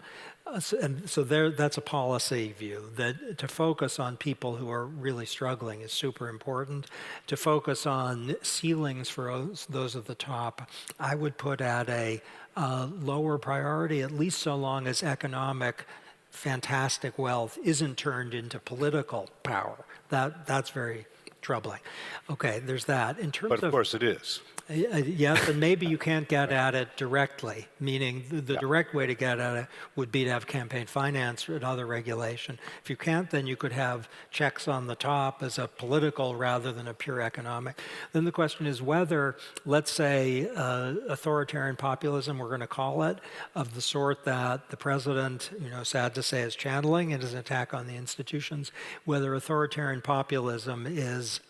Speaker 2: So that's a policy view, that to focus on people who are really struggling is super important. To focus on ceilings for those at the top, I would put at a lower priority, at least so long as economic fantastic wealth isn't turned into political power. That's very troubling. Okay, there's that. In terms
Speaker 1: but of course it is.
Speaker 2: Yes, and maybe you can't get at it directly, meaning the direct way to get at it would be to have campaign finance and other regulation. If you can't, then you could have checks on the top as a political rather than a pure economic. Then the question is whether, let's say, authoritarian populism, we're going to call it, of the sort that the president, sad to say, is channeling in his attack on the institutions, whether authoritarian populism is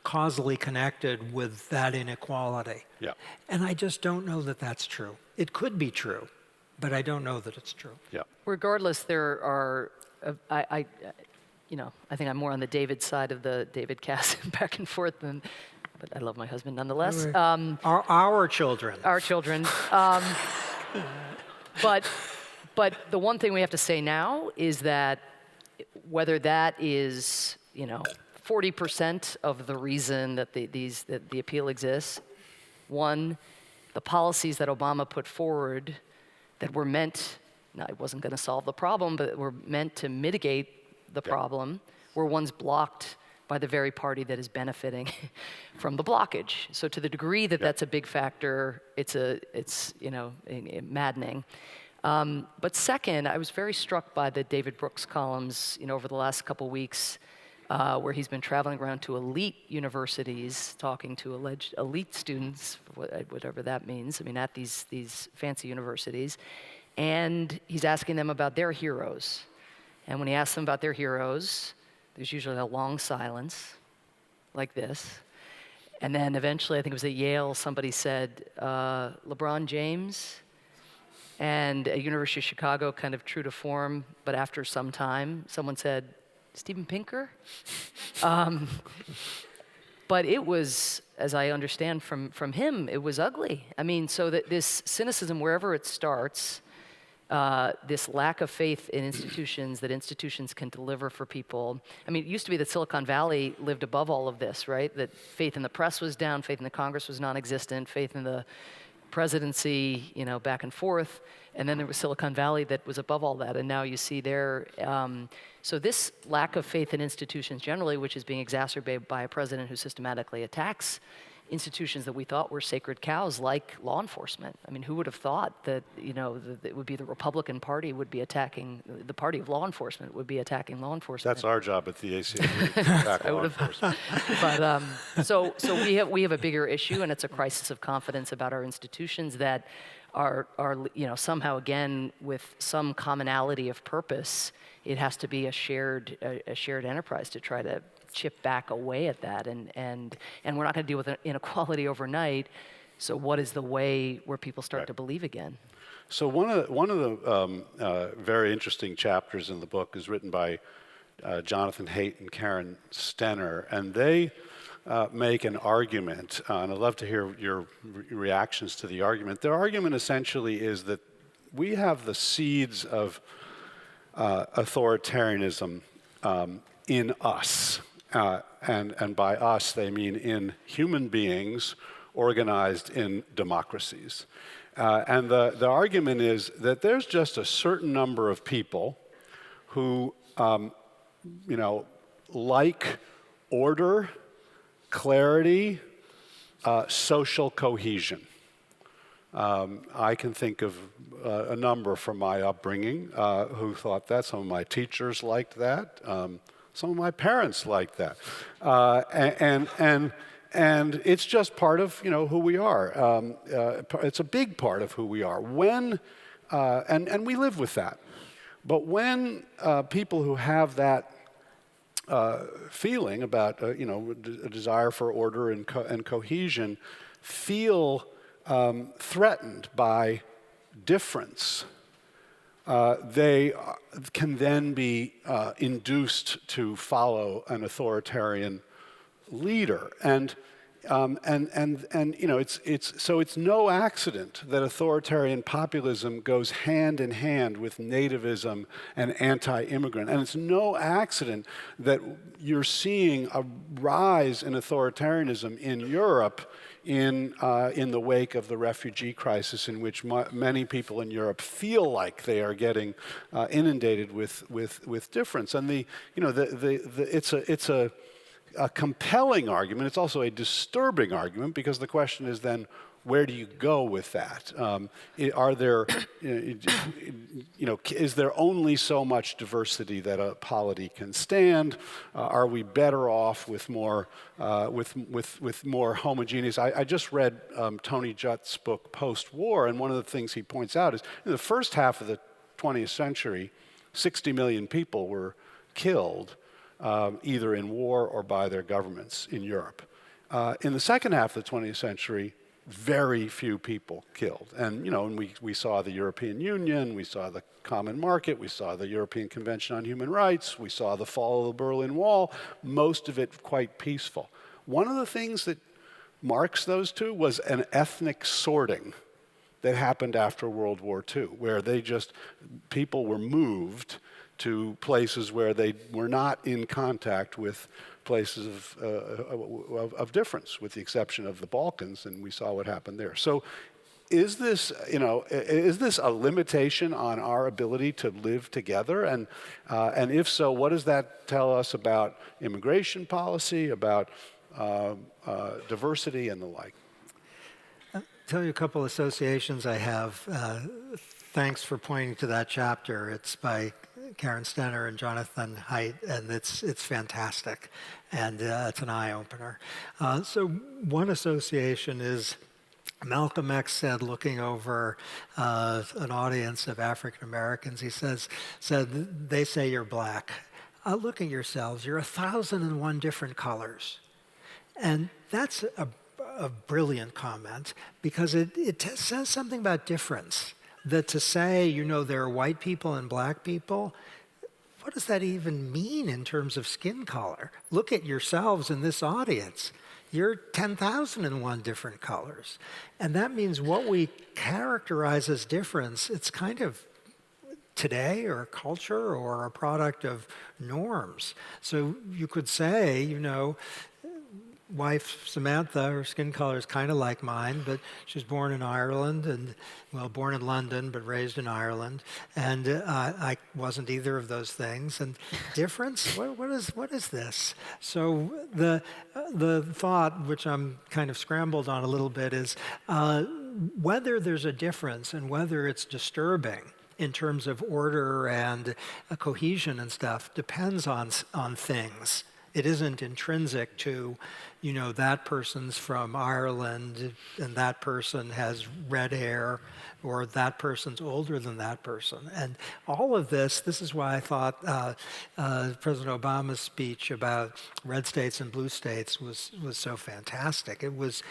Speaker 2: causally connected with that inequality.
Speaker 1: Yeah.
Speaker 2: And I just don't know that that's true. It could be true, but I don't know that it's true.
Speaker 1: Yeah.
Speaker 3: Regardless, there are, I think I'm more on the David side of the David Cass back and forth but I love my husband nonetheless.
Speaker 2: Our children.
Speaker 3: Our children. But the one thing we have to say now is that whether that is, 40% of the reason that the appeal exists. One, the policies that Obama put forward that were meant, now it wasn't going to solve the problem, but were meant to mitigate the problem, were ones blocked by the very party that is benefiting from the blockage. So to the degree that that's a big factor, it's maddening. But second, I was very struck by the David Brooks columns, over the last couple weeks, where he's been traveling around to elite universities, talking to alleged elite students, whatever that means, at these fancy universities, and he's asking them about their heroes. And when he asks them about their heroes, there's usually a long silence, like this. And then eventually, I think it was at Yale, somebody said, LeBron James, and at University of Chicago, kind of true to form, but after some time, someone said, Steven Pinker. But it was, as I understand from him, it was ugly. I mean, so that this cynicism, wherever it starts, this lack of faith in institutions, that institutions can deliver for people. I mean, it used to be that Silicon Valley lived above all of this, right? That faith in the press was down, faith in the Congress was non-existent, faith in the presidency, back and forth. And then there was Silicon Valley that was above all that. And now you see there, so this lack of faith in institutions generally, which is being exacerbated by a president who systematically attacks institutions that we thought were sacred cows, like law enforcement. I mean, who would have thought that, it would be the Republican Party would be attacking, the party of law enforcement would be attacking law enforcement.
Speaker 1: That's our job at the ACLU, to attack law enforcement.
Speaker 3: But so we have a bigger issue, and it's a crisis of confidence about our institutions that are somehow, again, with some commonality of purpose, it has to be a shared enterprise to try to chip back away at that, and we're not going to deal with inequality overnight. So what is the way where people start to believe again?
Speaker 1: So one of the very interesting chapters in the book is written by Jonathan Haidt and Karen Stenner, and they make an argument, and I'd love to hear your reactions to the argument. Their argument essentially is that we have the seeds of authoritarianism in us. And by us, they mean in human beings organized in democracies. And the argument is that there's just a certain number of people who, like order, clarity, social cohesion. I can think of a number from my upbringing who thought that. Some of my teachers liked that. Some of my parents liked that, and it's just part of who we are. It's a big part of who we are. When and we live with that, but when people who have that feeling about a desire for order and cohesion feel threatened by difference, they can then be induced to follow an authoritarian leader, and it's no accident that authoritarian populism goes hand in hand with nativism and anti-immigrant, and it's no accident that you're seeing a rise in authoritarianism in Europe in the wake of the refugee crisis, in which many people in Europe feel like they are getting inundated with difference. And it's a compelling argument. It's also a disturbing argument, because the question is then, where do you go with that? Are there, is there only so much diversity that a polity can stand? Are we better off with more more homogeneous? I just read Tony Judd's book Post-War, and one of the things he points out is in the first half of the 20th century, 60 million people were killed, either in war or by their governments in Europe. In the second half of the 20th century, very few people killed. And, we saw the European Union, we saw the Common Market, we saw the European Convention on Human Rights, we saw the fall of the Berlin Wall, most of it quite peaceful. One of the things that marks those two was an ethnic sorting that happened after World War II, where people were moved to places where they were not in contact with places of difference, with the exception of the Balkans, and we saw what happened there. So is this a limitation on our ability to live together? And if so, what does that tell us about immigration policy, about diversity and the like?
Speaker 2: I'll tell you a couple associations I have. Thanks for pointing to that chapter. It's by Karen Stenner and Jonathan Haidt, and it's fantastic, and it's an eye-opener. So one association is Malcolm X said, looking over an audience of African Americans, he said, they say you're black. Look at yourselves, you're 1,001 different colors. And that's a brilliant comment, because it says something about difference. That to say, there are white people and black people, what does that even mean in terms of skin color? Look at yourselves in this audience. You're 10,001 different colors. And that means what we characterize as difference, it's kind of today or culture or a product of norms. So you could say, wife Samantha, her skin color is kind of like mine, but she was born in Ireland and, born in London, but raised in Ireland. And I wasn't either of those things. And difference? What is this? So the thought, which I'm kind of scrambled on a little bit, is whether there's a difference and whether it's disturbing in terms of order and cohesion and stuff depends on things. It isn't intrinsic to, that person's from Ireland and that person has red hair or that person's older than that person. And all of this is why I thought President Obama's speech about red states and blue states was so fantastic. It was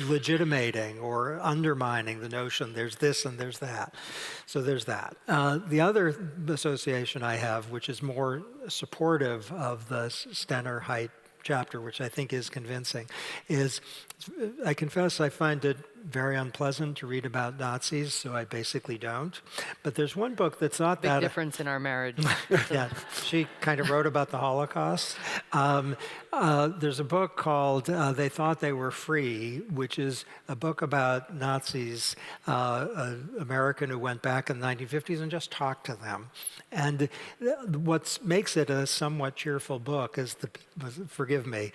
Speaker 2: legitimating or undermining the notion there's this and there's that. So there's that. The other association I have, which is more supportive of the Stenner-Haidt chapter, which I think is convincing, is I confess I find it very unpleasant to read about Nazis, so I basically don't. But there's one book that's not
Speaker 3: Big
Speaker 2: that...
Speaker 3: difference in our marriage.
Speaker 2: Yeah, she kind of wrote about the Holocaust. There's a book called They Thought They Were Free, which is a book about Nazis, an American who went back in the 1950s and just talked to them. And what makes it a somewhat cheerful book is forgive me,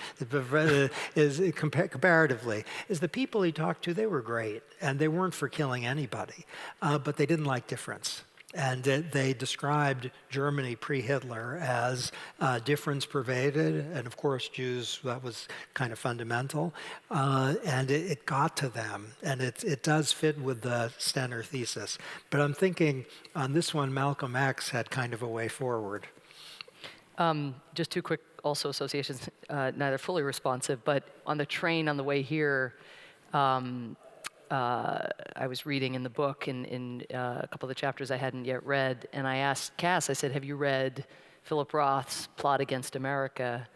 Speaker 2: comparatively, is the people he talked to, they were great. And they weren't for killing anybody, but they didn't like difference. And they described Germany pre-Hitler as difference pervaded, and of course Jews, that was kind of fundamental, and it got to them, and it does fit with the Stenner thesis. But I'm thinking on this one, Malcolm X had kind of a way forward.
Speaker 3: Just two quick also associations, neither fully responsive, but on the train on the way here, I was reading in the book in a couple of the chapters I hadn't yet read, and I asked Cass, I said, have you read Philip Roth's Plot Against America?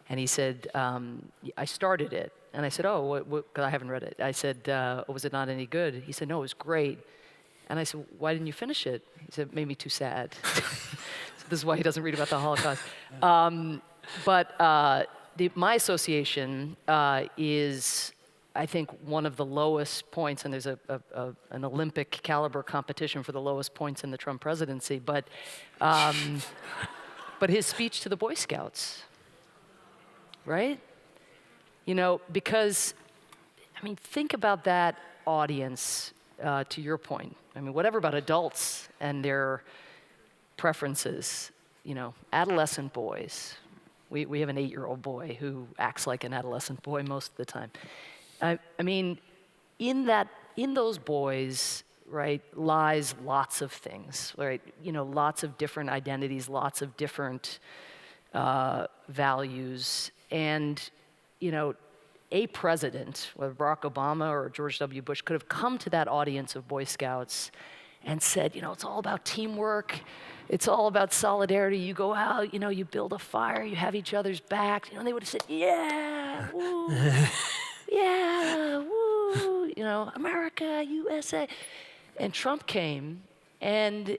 Speaker 3: And he said, I started it. And I said, oh, because I haven't read it. I said, was it not any good? He said, no, it was great. And I said, why didn't you finish it? He said, it made me too sad. So this is why he doesn't read about the Holocaust. My association is, I think, one of the lowest points, and there's an Olympic caliber competition for the lowest points in the Trump presidency, but his speech to the Boy Scouts, right? Because, think about that audience, to your point. Whatever about adults and their preferences, adolescent boys. We have an 8-year-old boy who acts like an adolescent boy most of the time. In those boys, right, lies lots of things, right? Lots of different identities, lots of different values, and a president, whether Barack Obama or George W. Bush, could have come to that audience of Boy Scouts and said, it's all about teamwork, it's all about solidarity. You go out, you build a fire, you have each other's back. They would have said, yeah, woo. Yeah, woo, America, USA. And Trump came, and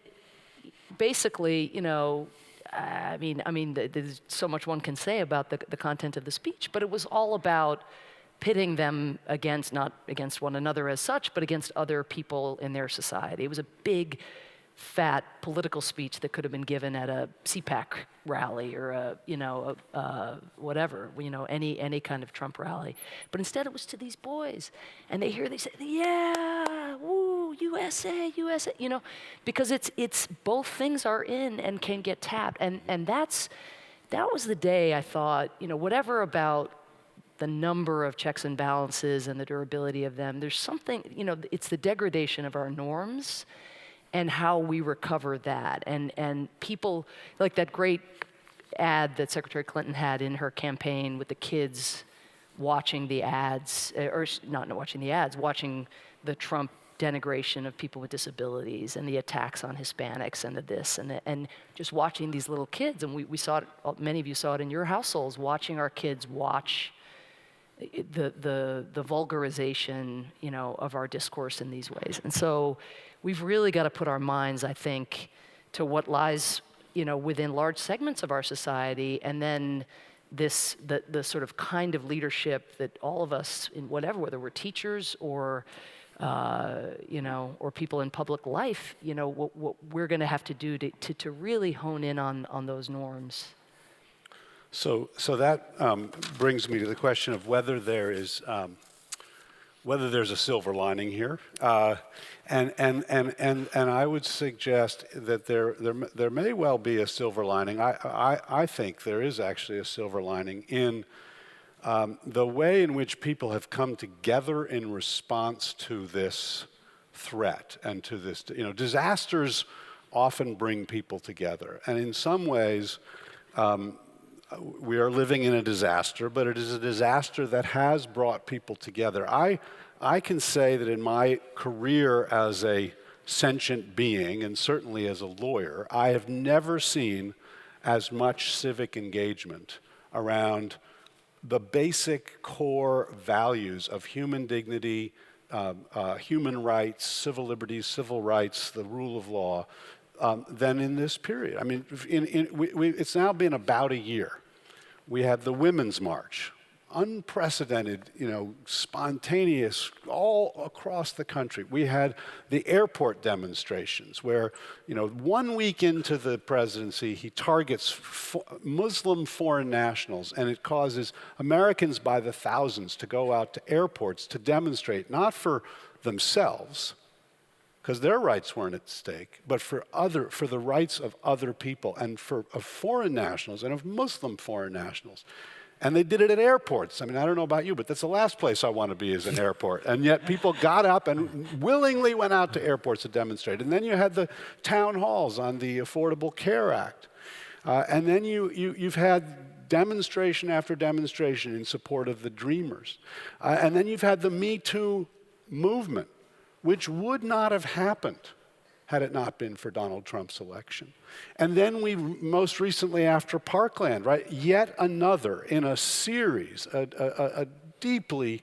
Speaker 3: basically, there's so much one can say about the content of the speech, but it was all about pitting them against, not against one another as such, but against other people in their society. It was a big, fat political speech that could have been given at a CPAC rally or whatever, any kind of Trump rally. But instead it was to these boys. And they say, yeah, woo, USA, USA, because it's both things are in and can get tapped. And that was the day I thought, whatever about the number of checks and balances and the durability of them, there's something, it's the degradation of our norms and how we recover that. And people, like that great ad that Secretary Clinton had in her campaign with the kids watching the ads, or not watching the ads, watching the Trump denigration of people with disabilities and the attacks on Hispanics and and just watching these little kids, and we saw it, many of you saw it in your households, watching our kids watch the vulgarization, of our discourse in these ways. And so we've really got to put our minds, I think, to what lies, within large segments of our society, and then the sort of kind of leadership that all of us, in whatever, whether we're teachers or or people in public life, what we're going to have to do to really hone in on those norms.
Speaker 1: So that brings me to the question of whether there's a silver lining here, and I would suggest that there may well be a silver lining. I think there is actually a silver lining in the way in which people have come together in response to this threat and to this. Disasters often bring people together, and in some ways, we are living in a disaster, but it is a disaster that has brought people together. I can say that in my career as a sentient being, and certainly as a lawyer, I have never seen as much civic engagement around the basic core values of human dignity, human rights, civil liberties, civil rights, the rule of law, than in this period. I mean, it's now been about a year. We had the Women's March, unprecedented, spontaneous, all across the country. We had the airport demonstrations where, 1 week into the presidency, he targets Muslim foreign nationals, and it causes Americans by the thousands to go out to airports to demonstrate, not for themselves, because their rights weren't at stake, but for the rights of other people, and of foreign nationals and of Muslim foreign nationals. And they did it at airports. I mean, I don't know about you, but that's the last place I want to be, is an airport. And yet people got up and willingly went out to airports to demonstrate. And then you had the town halls on the Affordable Care Act. And then you've had demonstration after demonstration in support of the Dreamers. And then you've had the Me Too movement, which would not have happened had it not been for Donald Trump's election. And then we, most recently after Parkland, right, yet another in a series, a deeply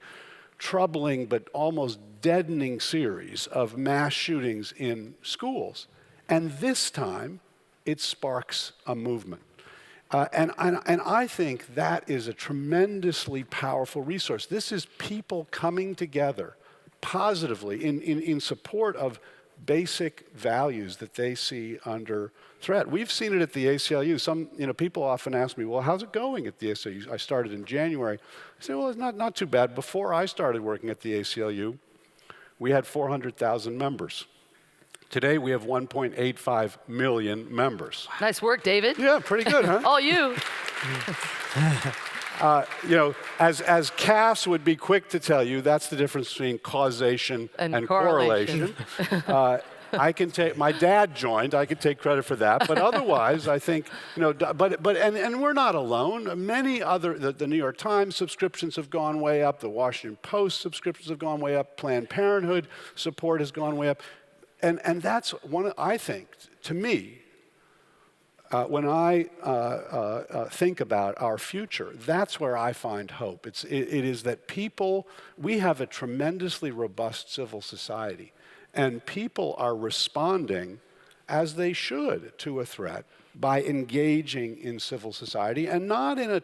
Speaker 1: troubling but almost deadening series of mass shootings in schools. And this time, it sparks a movement. And I think that is a tremendously powerful resource. This is people coming together positively in support of basic values that they see under threat. We've seen it at the ACLU. Some, people often ask me, well, how's it going at the ACLU? I started in January. I say, well, it's not too bad. Before I started working at the ACLU, we had 400,000 members. Today, we have 1.85 million members.
Speaker 3: Nice work, David.
Speaker 1: Yeah, pretty good, huh?
Speaker 3: All you.
Speaker 1: As Cass would be quick to tell you, that's the difference between causation and correlation. I can take, my dad joined, I could take credit for that, but otherwise, I think, and we're not alone. Many other, the New York Times subscriptions have gone way up, the Washington Post subscriptions have gone way up, Planned Parenthood support has gone way up. And that's one, I think, to me, when I think about our future, that's where I find hope. It is that we have a tremendously robust civil society, and people are responding as they should to a threat by engaging in civil society, and not in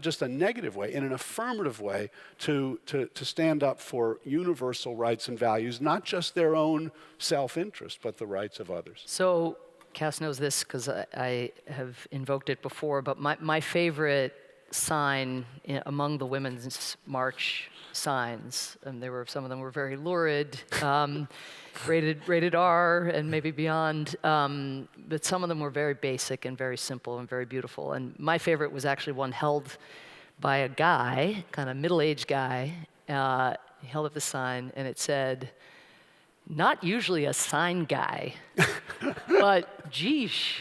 Speaker 1: just a negative way, in an affirmative way to stand up for universal rights and values, not just their own self-interest, but the rights of others.
Speaker 3: So Cass knows this because I have invoked it before, but my favorite sign among the Women's March signs, and some of them were very lurid, rated R and maybe beyond, but some of them were very basic and very simple and very beautiful. And my favorite was actually one held by a guy, kind of middle-aged guy. He held up the sign and it said, "Not usually a sign guy, but geesh."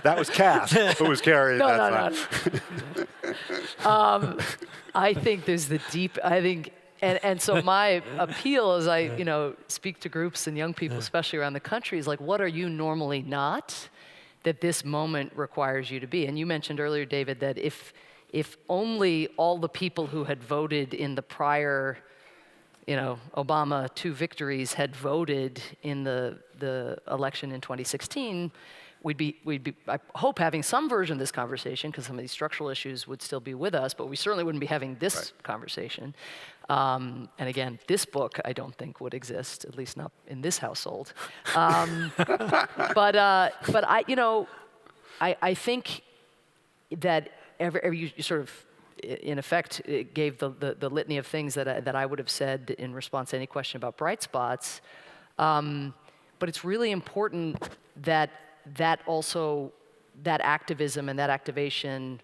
Speaker 1: That was Cass who was carrying that sign.
Speaker 3: No. I think there's I think And so my appeal as I speak to groups and young people, especially around the country, is like, what are you normally not that this moment requires you to be? And you mentioned earlier, David, that if only all the people who had voted in the prior Obama 2 victories had voted in the election in 2016, we'd be, I hope, having some version of this conversation, because some of these structural issues would still be with us, but we certainly wouldn't be having this conversation. And again, this book, I don't think would exist, at least not in this household. But I think that you sort of, in effect, it gave the litany of things that I would have said in response to any question about bright spots. But it's really important that activism and that activation,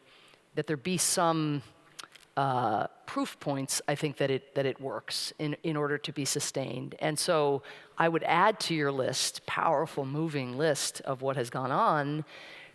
Speaker 3: that there be some proof points, I think, that it works in order to be sustained. And so I would add to your list, powerful, moving list of what has gone on,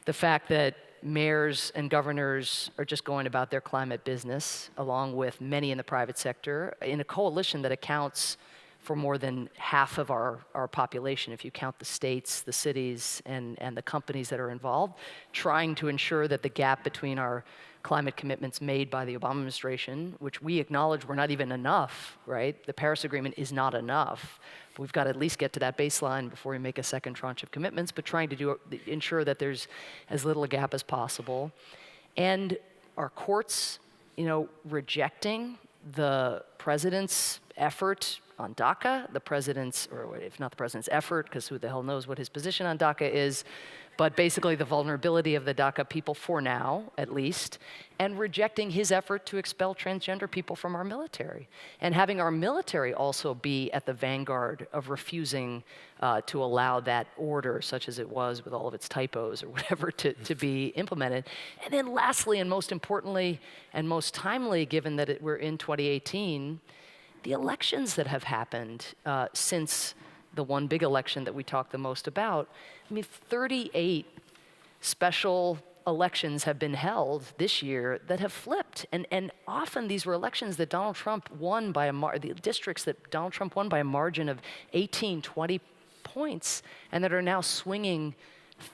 Speaker 3: the fact that mayors and governors are just going about their climate business, along with many in the private sector, in a coalition that accounts for more than half of our population, if you count the states, the cities, and the companies that are involved, trying to ensure that the gap between our climate commitments made by the Obama administration, which we acknowledge were not even enough, right? The Paris Agreement is not enough. We've got to at least get to that baseline before we make a second tranche of commitments, but trying to ensure that there's as little a gap as possible. And our courts, rejecting the president's effort on DACA, the president's, or if not the president's effort, because who the hell knows what his position on DACA is, but basically the vulnerability of the DACA people for now, at least, and rejecting his effort to expel transgender people from our military, and having our military also be at the vanguard of refusing to allow that order, such as it was with all of its typos or whatever, to be implemented. And then lastly, and most importantly, and most timely, given that we're in 2018, the elections that have happened since the one big election that we talked the most about. I mean, 38 special elections have been held this year that have flipped. And often these were elections that Donald Trump won by the districts that Donald Trump won by a margin of 18, 20 points, and that are now swinging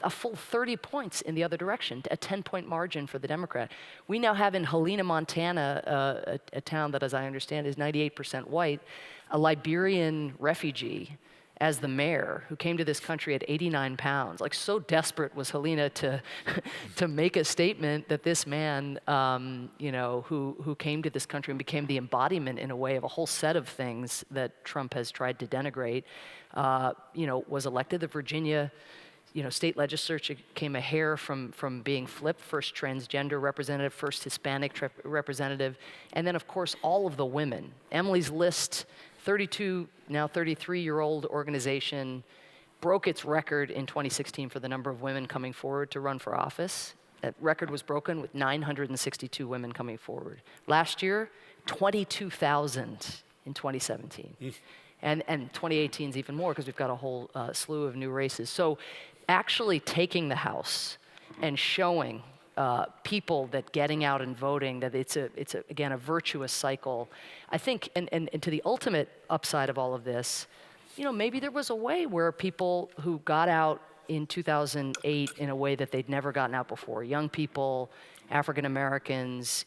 Speaker 3: a full 30 points in the other direction, a 10-point margin for the Democrat. We now have in Helena, Montana, a town that, as I understand, is 98% white, a Liberian refugee as the mayor, who came to this country at 89 pounds. Like, so desperate was Helena to make a statement that this man, who came to this country and became the embodiment, in a way, of a whole set of things that Trump has tried to denigrate, was elected. The Virginia state legislature came a hair from being flipped, first transgender representative, first Hispanic representative, and then, of course, all of the women. Emily's List, 32, now 33-year-old organization, broke its record in 2016 for the number of women coming forward to run for office. That record was broken with 962 women coming forward. Last year, 22,000 in 2017. And 2018 is even more, because we've got a whole slew of new races. So actually taking the House and showing people that getting out and voting, that it's again, a virtuous cycle. I think, and to the ultimate upside of all of this, maybe there was a way where people who got out in 2008 in a way that they'd never gotten out before, young people, African Americans,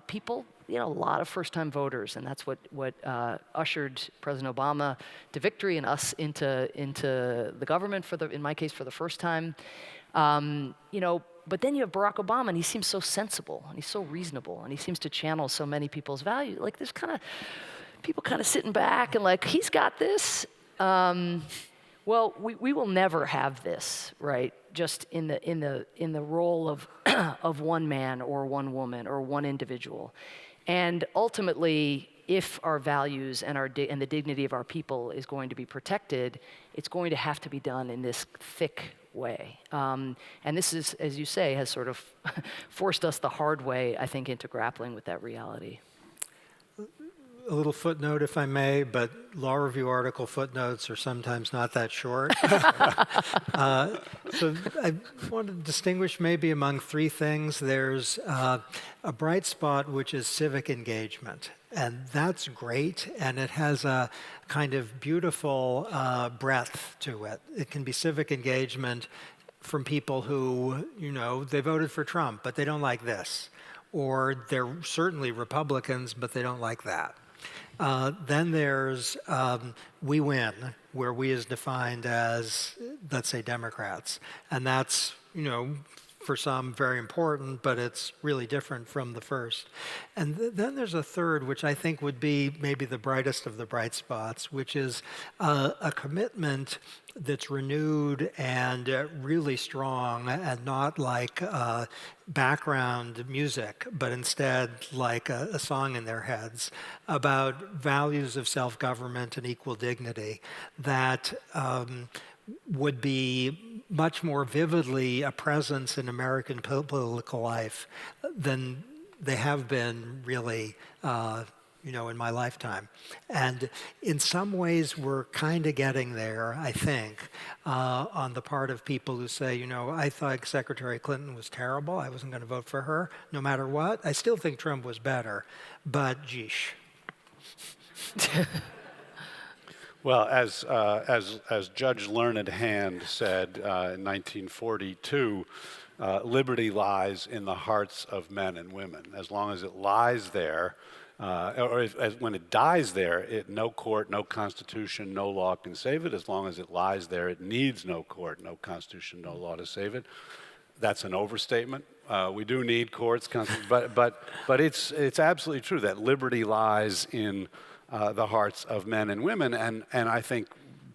Speaker 3: people, a lot of first-time voters, and that's what ushered President Obama to victory and us into the government in my case, for the first time. But then you have Barack Obama, and he seems so sensible, and he's so reasonable, and he seems to channel so many people's value. Like, there's people kind of sitting back and like, he's got this. Well, we will never have this, right? Just in the role of one man or one woman or one individual. And ultimately, if our values and the dignity of our people is going to be protected, it's going to have to be done in this thick way. And this is, as you say, has sort of forced us the hard way, I think, into grappling with that reality.
Speaker 2: little footnote, if I may, but law review article footnotes are sometimes not that short. So I want to distinguish maybe among three things. There's a bright spot, which is civic engagement. And that's great, and it has a kind of beautiful breadth to it. It can be civic engagement from people who, they voted for Trump, but they don't like this. Or they're certainly Republicans, but they don't like that. Then there's we win, where we is defined as, let's say, Democrats. And that's, for some very important, but it's really different from the first. And then there's a third, which I think would be maybe the brightest of the bright spots, which is a commitment that's renewed and really strong, and not like background music, but instead like a song in their heads, about values of self-government and equal dignity that would be much more vividly a presence in American political life than they have been really, in my lifetime. And in some ways, we're kind of getting there, I think, on the part of people who say, I thought Secretary Clinton was terrible. I wasn't going to vote for her, no matter what. I still think Trump was better, but geesh.
Speaker 1: Well, as Judge Learned Hand said in 1942, liberty lies in the hearts of men and women. As long as it lies there, when it dies there, no court, no constitution, no law can save it. As long as it lies there, it needs no court, no constitution, no law to save it. That's an overstatement. We do need courts, but it's absolutely true that liberty lies in the hearts of men and women. And I think,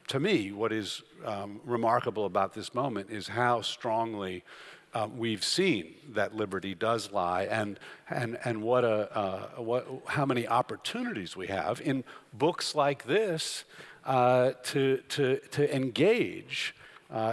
Speaker 1: to me, what is remarkable about this moment is how strongly we've seen that liberty does lie, and how many opportunities we have in books like this to engage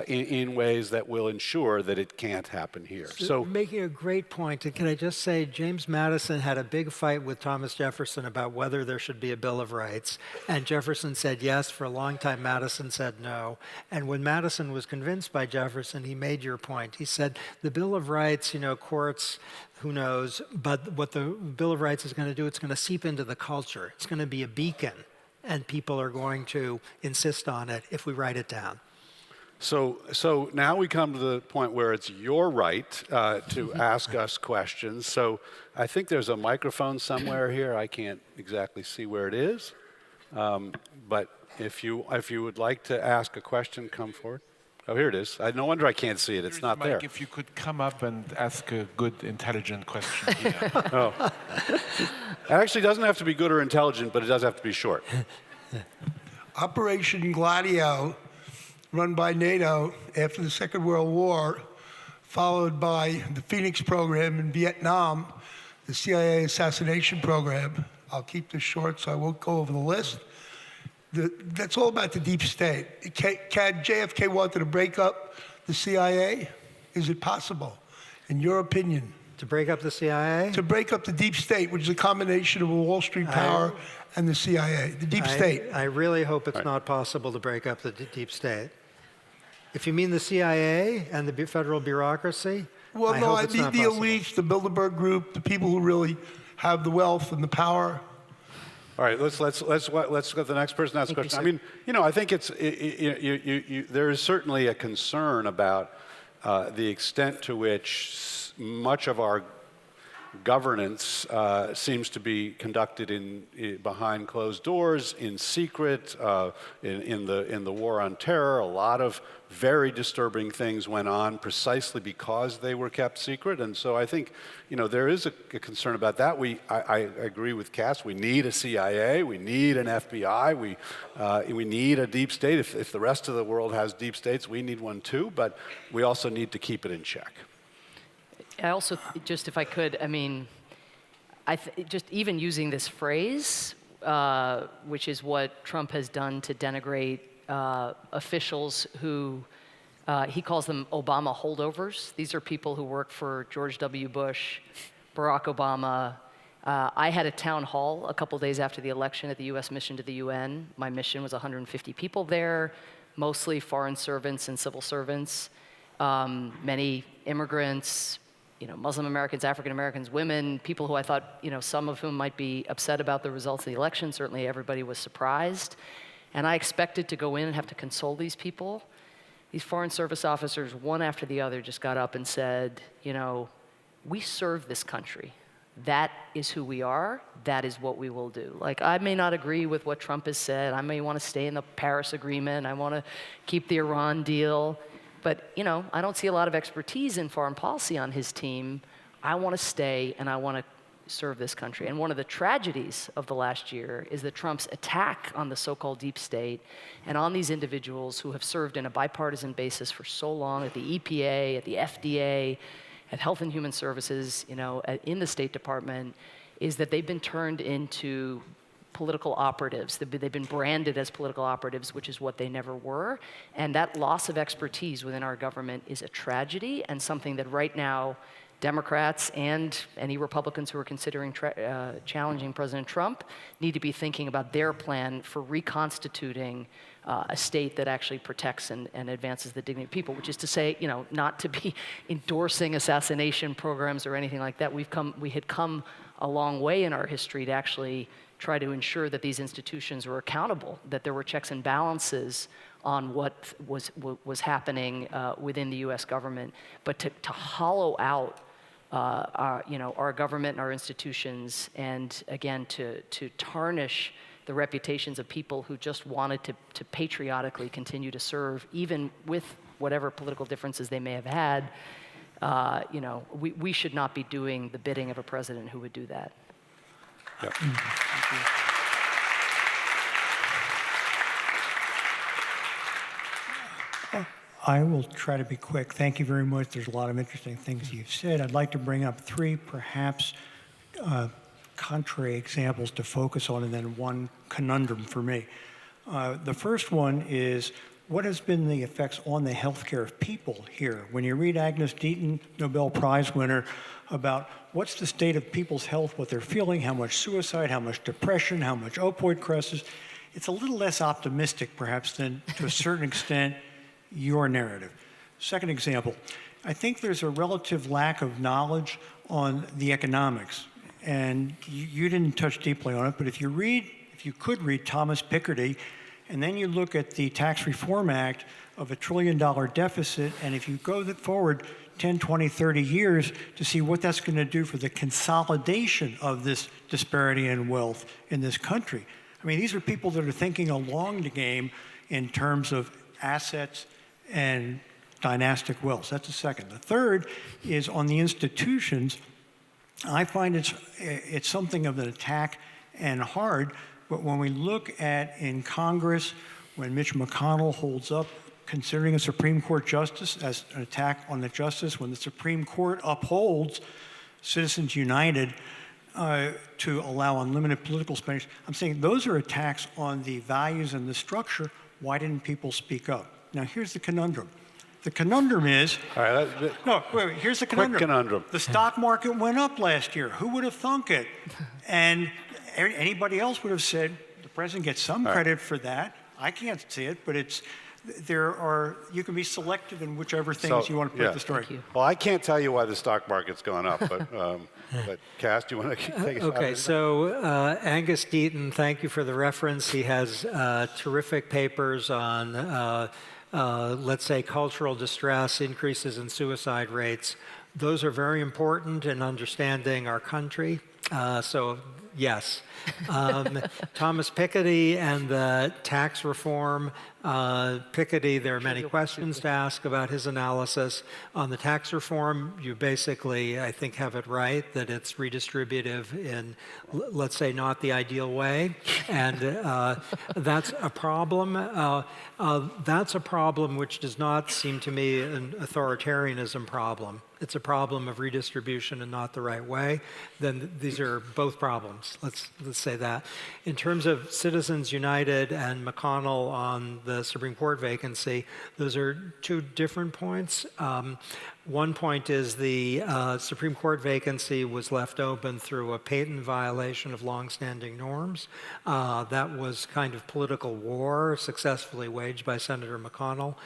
Speaker 1: in ways that will ensure that it can't happen here.
Speaker 2: So making a great point, and can I just say, James Madison had a big fight with Thomas Jefferson about whether there should be a Bill of Rights, and Jefferson said yes. For a long time, Madison said no. And when Madison was convinced by Jefferson, he made your point. He said, the Bill of Rights, courts, who knows, but what the Bill of Rights is going to do, it's going to seep into the culture. It's going to be a beacon, and people are going to insist on it if we write it down.
Speaker 1: So now we come to the point where it's your right to ask us questions. So I think there's a microphone somewhere here. I can't exactly see where it is. But if you would like to ask a question, come forward. Oh, here it is. No wonder I can't see it. It's not there.
Speaker 4: If you could come up and ask a good, intelligent question here.
Speaker 1: Oh. It actually doesn't have to be good or intelligent, but it does have to be short.
Speaker 5: Operation Gladio, run by NATO after the Second World War, followed by the Phoenix program in Vietnam, the CIA assassination program. I'll keep this short, so I won't go over the list. That's all about the deep state. JFK wanted to break up the CIA. Is it possible, in your opinion?
Speaker 2: To break up the CIA?
Speaker 5: To break up the deep state, which is a combination of a Wall Street power and the CIA, the deep state.
Speaker 2: I really hope it's not possible to break up the deep state. If you mean the CIA and the federal bureaucracy,
Speaker 5: well,
Speaker 2: I
Speaker 5: no,
Speaker 2: hope
Speaker 5: I
Speaker 2: it's
Speaker 5: mean
Speaker 2: not
Speaker 5: the
Speaker 2: possible.
Speaker 5: elites, the Bilderberg Group, the people who really have the wealth and the power.
Speaker 1: All right, let's go to the next person. Ask a question. I mean, I think it's there is certainly a concern about the extent to which much of our governance seems to be conducted behind closed doors, in secret. In the war on terror, a lot of very disturbing things went on precisely because they were kept secret. And so I think, there is a concern about that. I agree with Cass. We need a CIA. We need an FBI. We need a deep state. If the rest of the world has deep states, we need one too. But we also need to keep it in check.
Speaker 3: I also, just if I could, just even using this phrase, which is what Trump has done to denigrate officials who, he calls them Obama holdovers. These are people who worked for George W. Bush, Barack Obama, I had a town hall a couple days after the election at the U.S. mission to the UN. My mission was 150 people there, mostly foreign servants and civil servants, many immigrants, Muslim Americans, African Americans, women, people who I thought, some of whom might be upset about the results of the election. Certainly everybody was surprised. And I expected to go in and have to console these people. These foreign service officers, one after the other, just got up and said, we serve this country. That is who we are. That is what we will do. Like, I may not agree with what Trump has said. I may want to stay in the Paris Agreement. I want to keep the Iran deal. But, I don't see a lot of expertise in foreign policy on his team. I want to stay, and I want to serve this country. And one of the tragedies of the last year is that Trump's attack on the so-called deep state and on these individuals who have served in a bipartisan basis for so long at the EPA, at the FDA, at Health and Human Services, in the State Department, is that they've been turned into political operatives. They've been branded as political operatives, which is what they never were. And that loss of expertise within our government is a tragedy, and something that right now Democrats and any Republicans who are considering challenging President Trump need to be thinking about their plan for reconstituting a state that actually protects and advances the dignity of people, which is to say, not to be endorsing assassination programs or anything like that. We had come a long way in our history to actually try to ensure that these institutions were accountable, that there were checks and balances on what was happening within the U.S. government. But to hollow out our government and our institutions, and again, to tarnish the reputations of people who just wanted to patriotically continue to serve, even with whatever political differences they may have had, we should not be doing the bidding of a president who would do that.
Speaker 1: Yep.
Speaker 6: I will try to be quick. Thank you very much. There's a lot of interesting things you've said. I'd like to bring up three perhaps contrary examples to focus on, and then one conundrum for me. The first one is, what has been the effects on the healthcare of people here? When you read Agnes Deaton, Nobel Prize winner, about what's the state of people's health, what they're feeling, how much suicide, how much depression, how much opioid crisis, it's a little less optimistic perhaps than, to a certain extent, your narrative. Second example, I think there's a relative lack of knowledge on the economics. And you didn't touch deeply on it, but if you could read Thomas Piketty, and then you look at the Tax Reform Act of $1 trillion deficit, and if you go forward 10, 20, 30 years to see what that's going to do for the consolidation of this disparity in wealth in this country. I mean, these are people that are thinking along the game in terms of assets and dynastic wealth. That's the second. The third is on the institutions. I find it's something of an attack and hard, but when we look at in Congress, when Mitch McConnell holds up considering a Supreme Court justice as an attack on the justice, when the Supreme Court upholds Citizens United to allow unlimited political spending, I'm saying those are attacks on the values and the structure. Why didn't people speak up? Now, here's the conundrum. The conundrum is,
Speaker 1: All right,
Speaker 6: wait, here's the conundrum.
Speaker 1: Quick conundrum.
Speaker 6: The stock market went up last year. Who would have thunk it? And anybody else would have said, the president gets some credit for that. I can't see it, but you can be selective in whichever things you want to put in the story.
Speaker 1: Well, I can't tell you why the stock market's going up, but Cass, do you want to take a shot?
Speaker 2: Okay, so Angus Deaton, thank you for the reference. He has terrific papers on, let's say, cultural distress, increases in suicide rates. Those are very important in understanding our country. So, yes. Thomas Piketty and the tax reform. Piketty, there are many questions to ask about his analysis. On the tax reform, you basically, I think, have it right, that it's redistributive in, let's say, not the ideal way. And that's a problem. That's a problem which does not seem to me an authoritarianism problem. It's a problem of redistribution and not the right way. Then these are both problems. Let's say that. In terms of Citizens United and McConnell on the Supreme Court vacancy, those are two different points. One point is the Supreme Court vacancy was left open through a patent violation of longstanding norms. That was kind of political war successfully waged by Senator McConnell.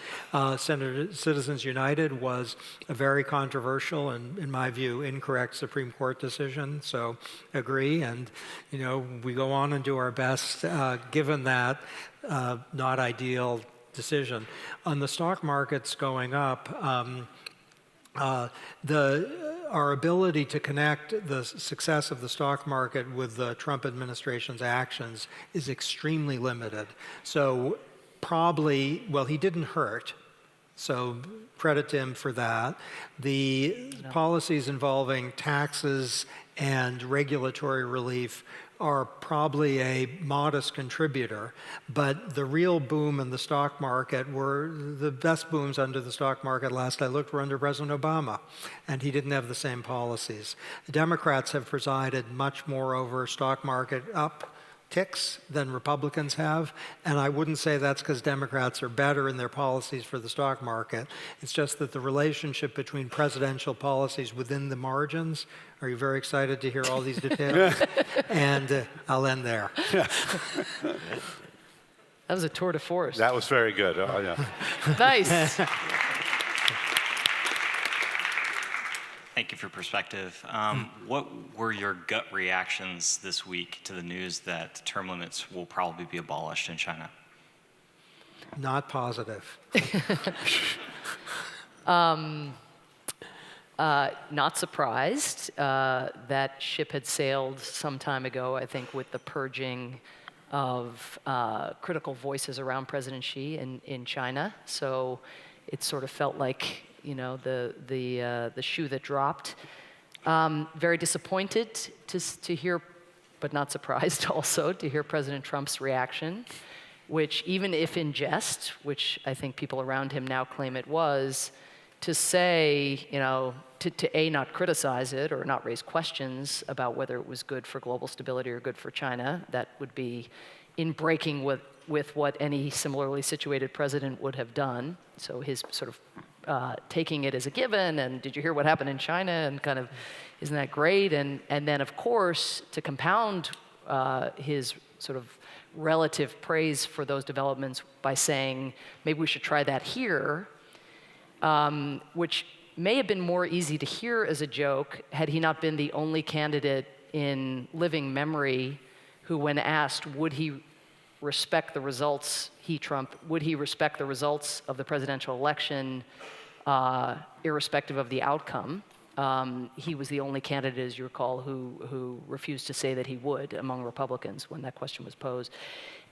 Speaker 2: Citizens United was a very controversial and, in my view, incorrect Supreme Court decision. So agree, and we go on and do our best given that not ideal decision. On the stock markets going up, our ability to connect the success of the stock market with the Trump administration's actions is extremely limited. So probably, well, he didn't hurt, so credit to him for that. The policies involving taxes and regulatory relief are probably a modest contributor, but the real boom in the stock market were the best booms under the stock market last I looked were under President Obama, and he didn't have the same policies. The Democrats have presided much more over stock market upticks than Republicans have, and I wouldn't say that's because Democrats are better in their policies for the stock market. It's just that the relationship between presidential policies within the margins. Are you very excited to hear all these details? And I'll end there.
Speaker 3: That was a tour de force.
Speaker 1: That was very good. Oh, yeah.
Speaker 3: Nice.
Speaker 7: Thank you for perspective. What were your gut reactions this week to the news that term limits will probably be abolished in China?
Speaker 2: Not positive.
Speaker 3: Not surprised. That ship had sailed some time ago, I think, with the purging of critical voices around President Xi in China. So it sort of felt like, the shoe that dropped. Very disappointed to hear, but not surprised also, to hear President Trump's reaction, which even if in jest, which I think people around him now claim it was, to say, to A, not criticize it or not raise questions about whether it was good for global stability or good for China, that would be in breaking with what any similarly situated president would have done. So his sort of taking it as a given, and did you hear what happened in China, and kind of, isn't that great? And then, of course, to compound his sort of relative praise for those developments by saying, maybe we should try that here, which may have been more easy to hear as a joke had he not been the only candidate in living memory who, when asked, would he respect the results, Trump, would he respect the results of the presidential election irrespective of the outcome? He was the only candidate, as you recall, who refused to say that he would among Republicans when that question was posed.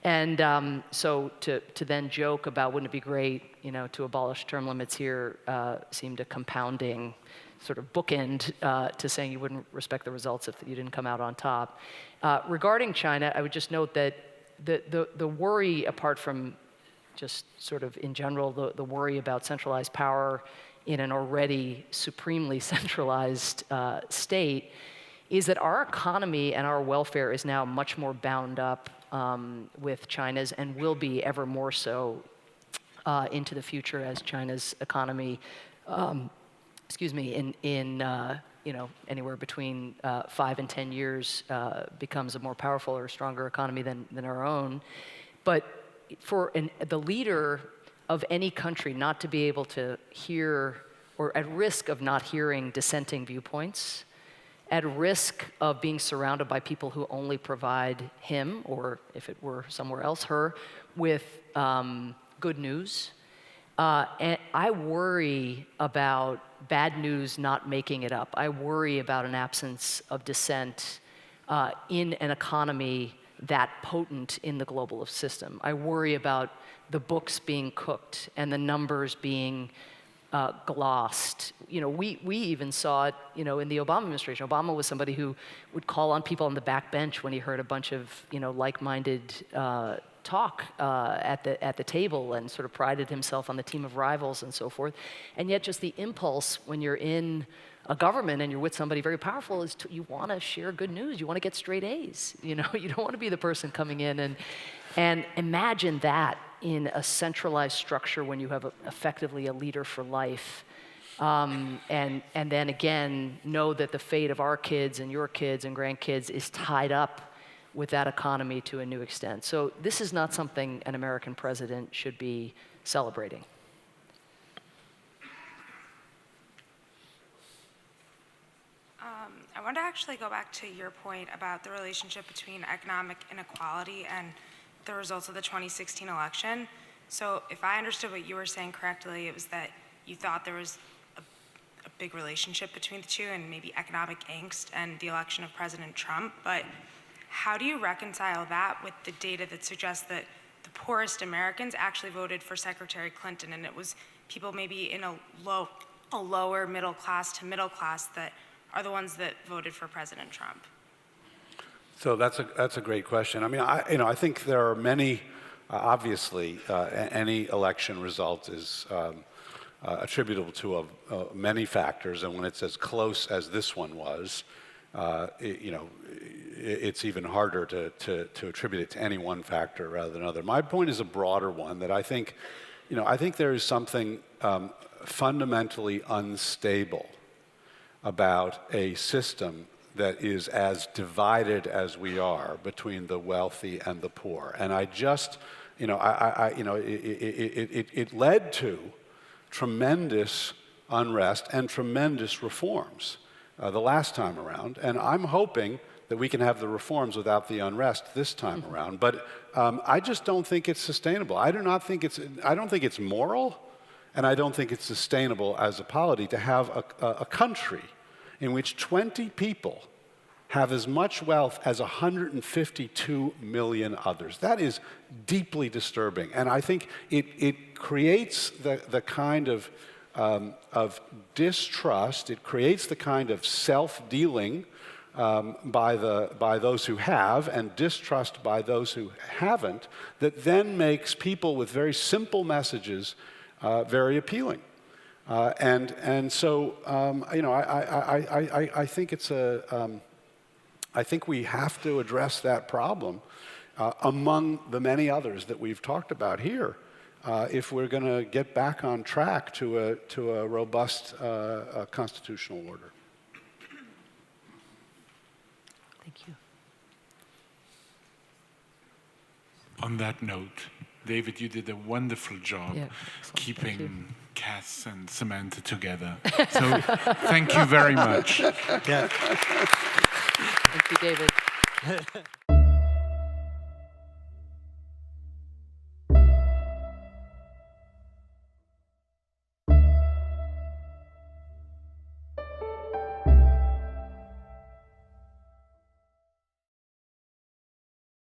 Speaker 3: And so to then joke about wouldn't it be great, to abolish term limits here seemed a compounding sort of bookend to saying you wouldn't respect the results if you didn't come out on top. Regarding China, I would just note that the worry, apart from just sort of in general, the worry about centralized power in an already supremely centralized state, is that our economy and our welfare is now much more bound up with China's, and will be ever more so into the future as China's economy, anywhere between 5 and 10 years becomes a more powerful or stronger economy than our own. But for the leader of any country not to be able to hear, or at risk of not hearing dissenting viewpoints, at risk of being surrounded by people who only provide him, or if it were somewhere else, her, with good news. And I worry about bad news not making it up. I worry about an absence of dissent in an economy that potent in the globalist system. I worry about the books being cooked and the numbers being glossed. We even saw it, in the Obama administration. Obama was somebody who would call on people on the back bench when he heard a bunch of, like-minded talk at the table, and sort of prided himself on the team of rivals and so forth. And yet, just the impulse when you're in a government and you're with somebody very powerful is you want to share good news. You want to get straight A's. You don't want to be the person coming in and imagine that in a centralized structure when you have effectively a leader for life. and then again, know that the fate of our kids and your kids and grandkids is tied up with that economy to a new extent. So this is not something an American president should be celebrating.
Speaker 8: I want to actually go back to your point about the relationship between economic inequality and the results of the 2016 election. So if I understood what you were saying correctly, it was that you thought there was a big relationship between the two and maybe economic angst and the election of President Trump. But how do you reconcile that with the data that suggests that the poorest Americans actually voted for Secretary Clinton, and it was people maybe in a lower middle class to middle class that are the ones that voted for President Trump?
Speaker 1: So that's a great question. I mean, I think there are many. Obviously, any election result is attributable to many factors, and when it's as close as this one was, it's even harder to attribute it to any one factor rather than another. My point is a broader one that I think there is something fundamentally unstable about a system that is as divided as we are between the wealthy and the poor. And I just, it led to tremendous unrest and tremendous reforms the last time around. And I'm hoping that we can have the reforms without the unrest this time around. But I just don't think it's sustainable. I don't think it's moral, and I don't think it's sustainable as a polity to have a country in which 20 people have as much wealth as 152 million others. That is deeply disturbing. And I think it creates the kind of distrust, it creates the kind of self-dealing by those who have and distrust by those who haven't, that then makes people with very simple messages very appealing. And so I think it's I think we have to address that problem among the many others that we've talked about here if we're going to get back on track to a robust constitutional order.
Speaker 3: Thank you.
Speaker 4: On that note, David, you did a wonderful job keeping Cass and Samantha together. So thank you very much.
Speaker 3: Thank you, David.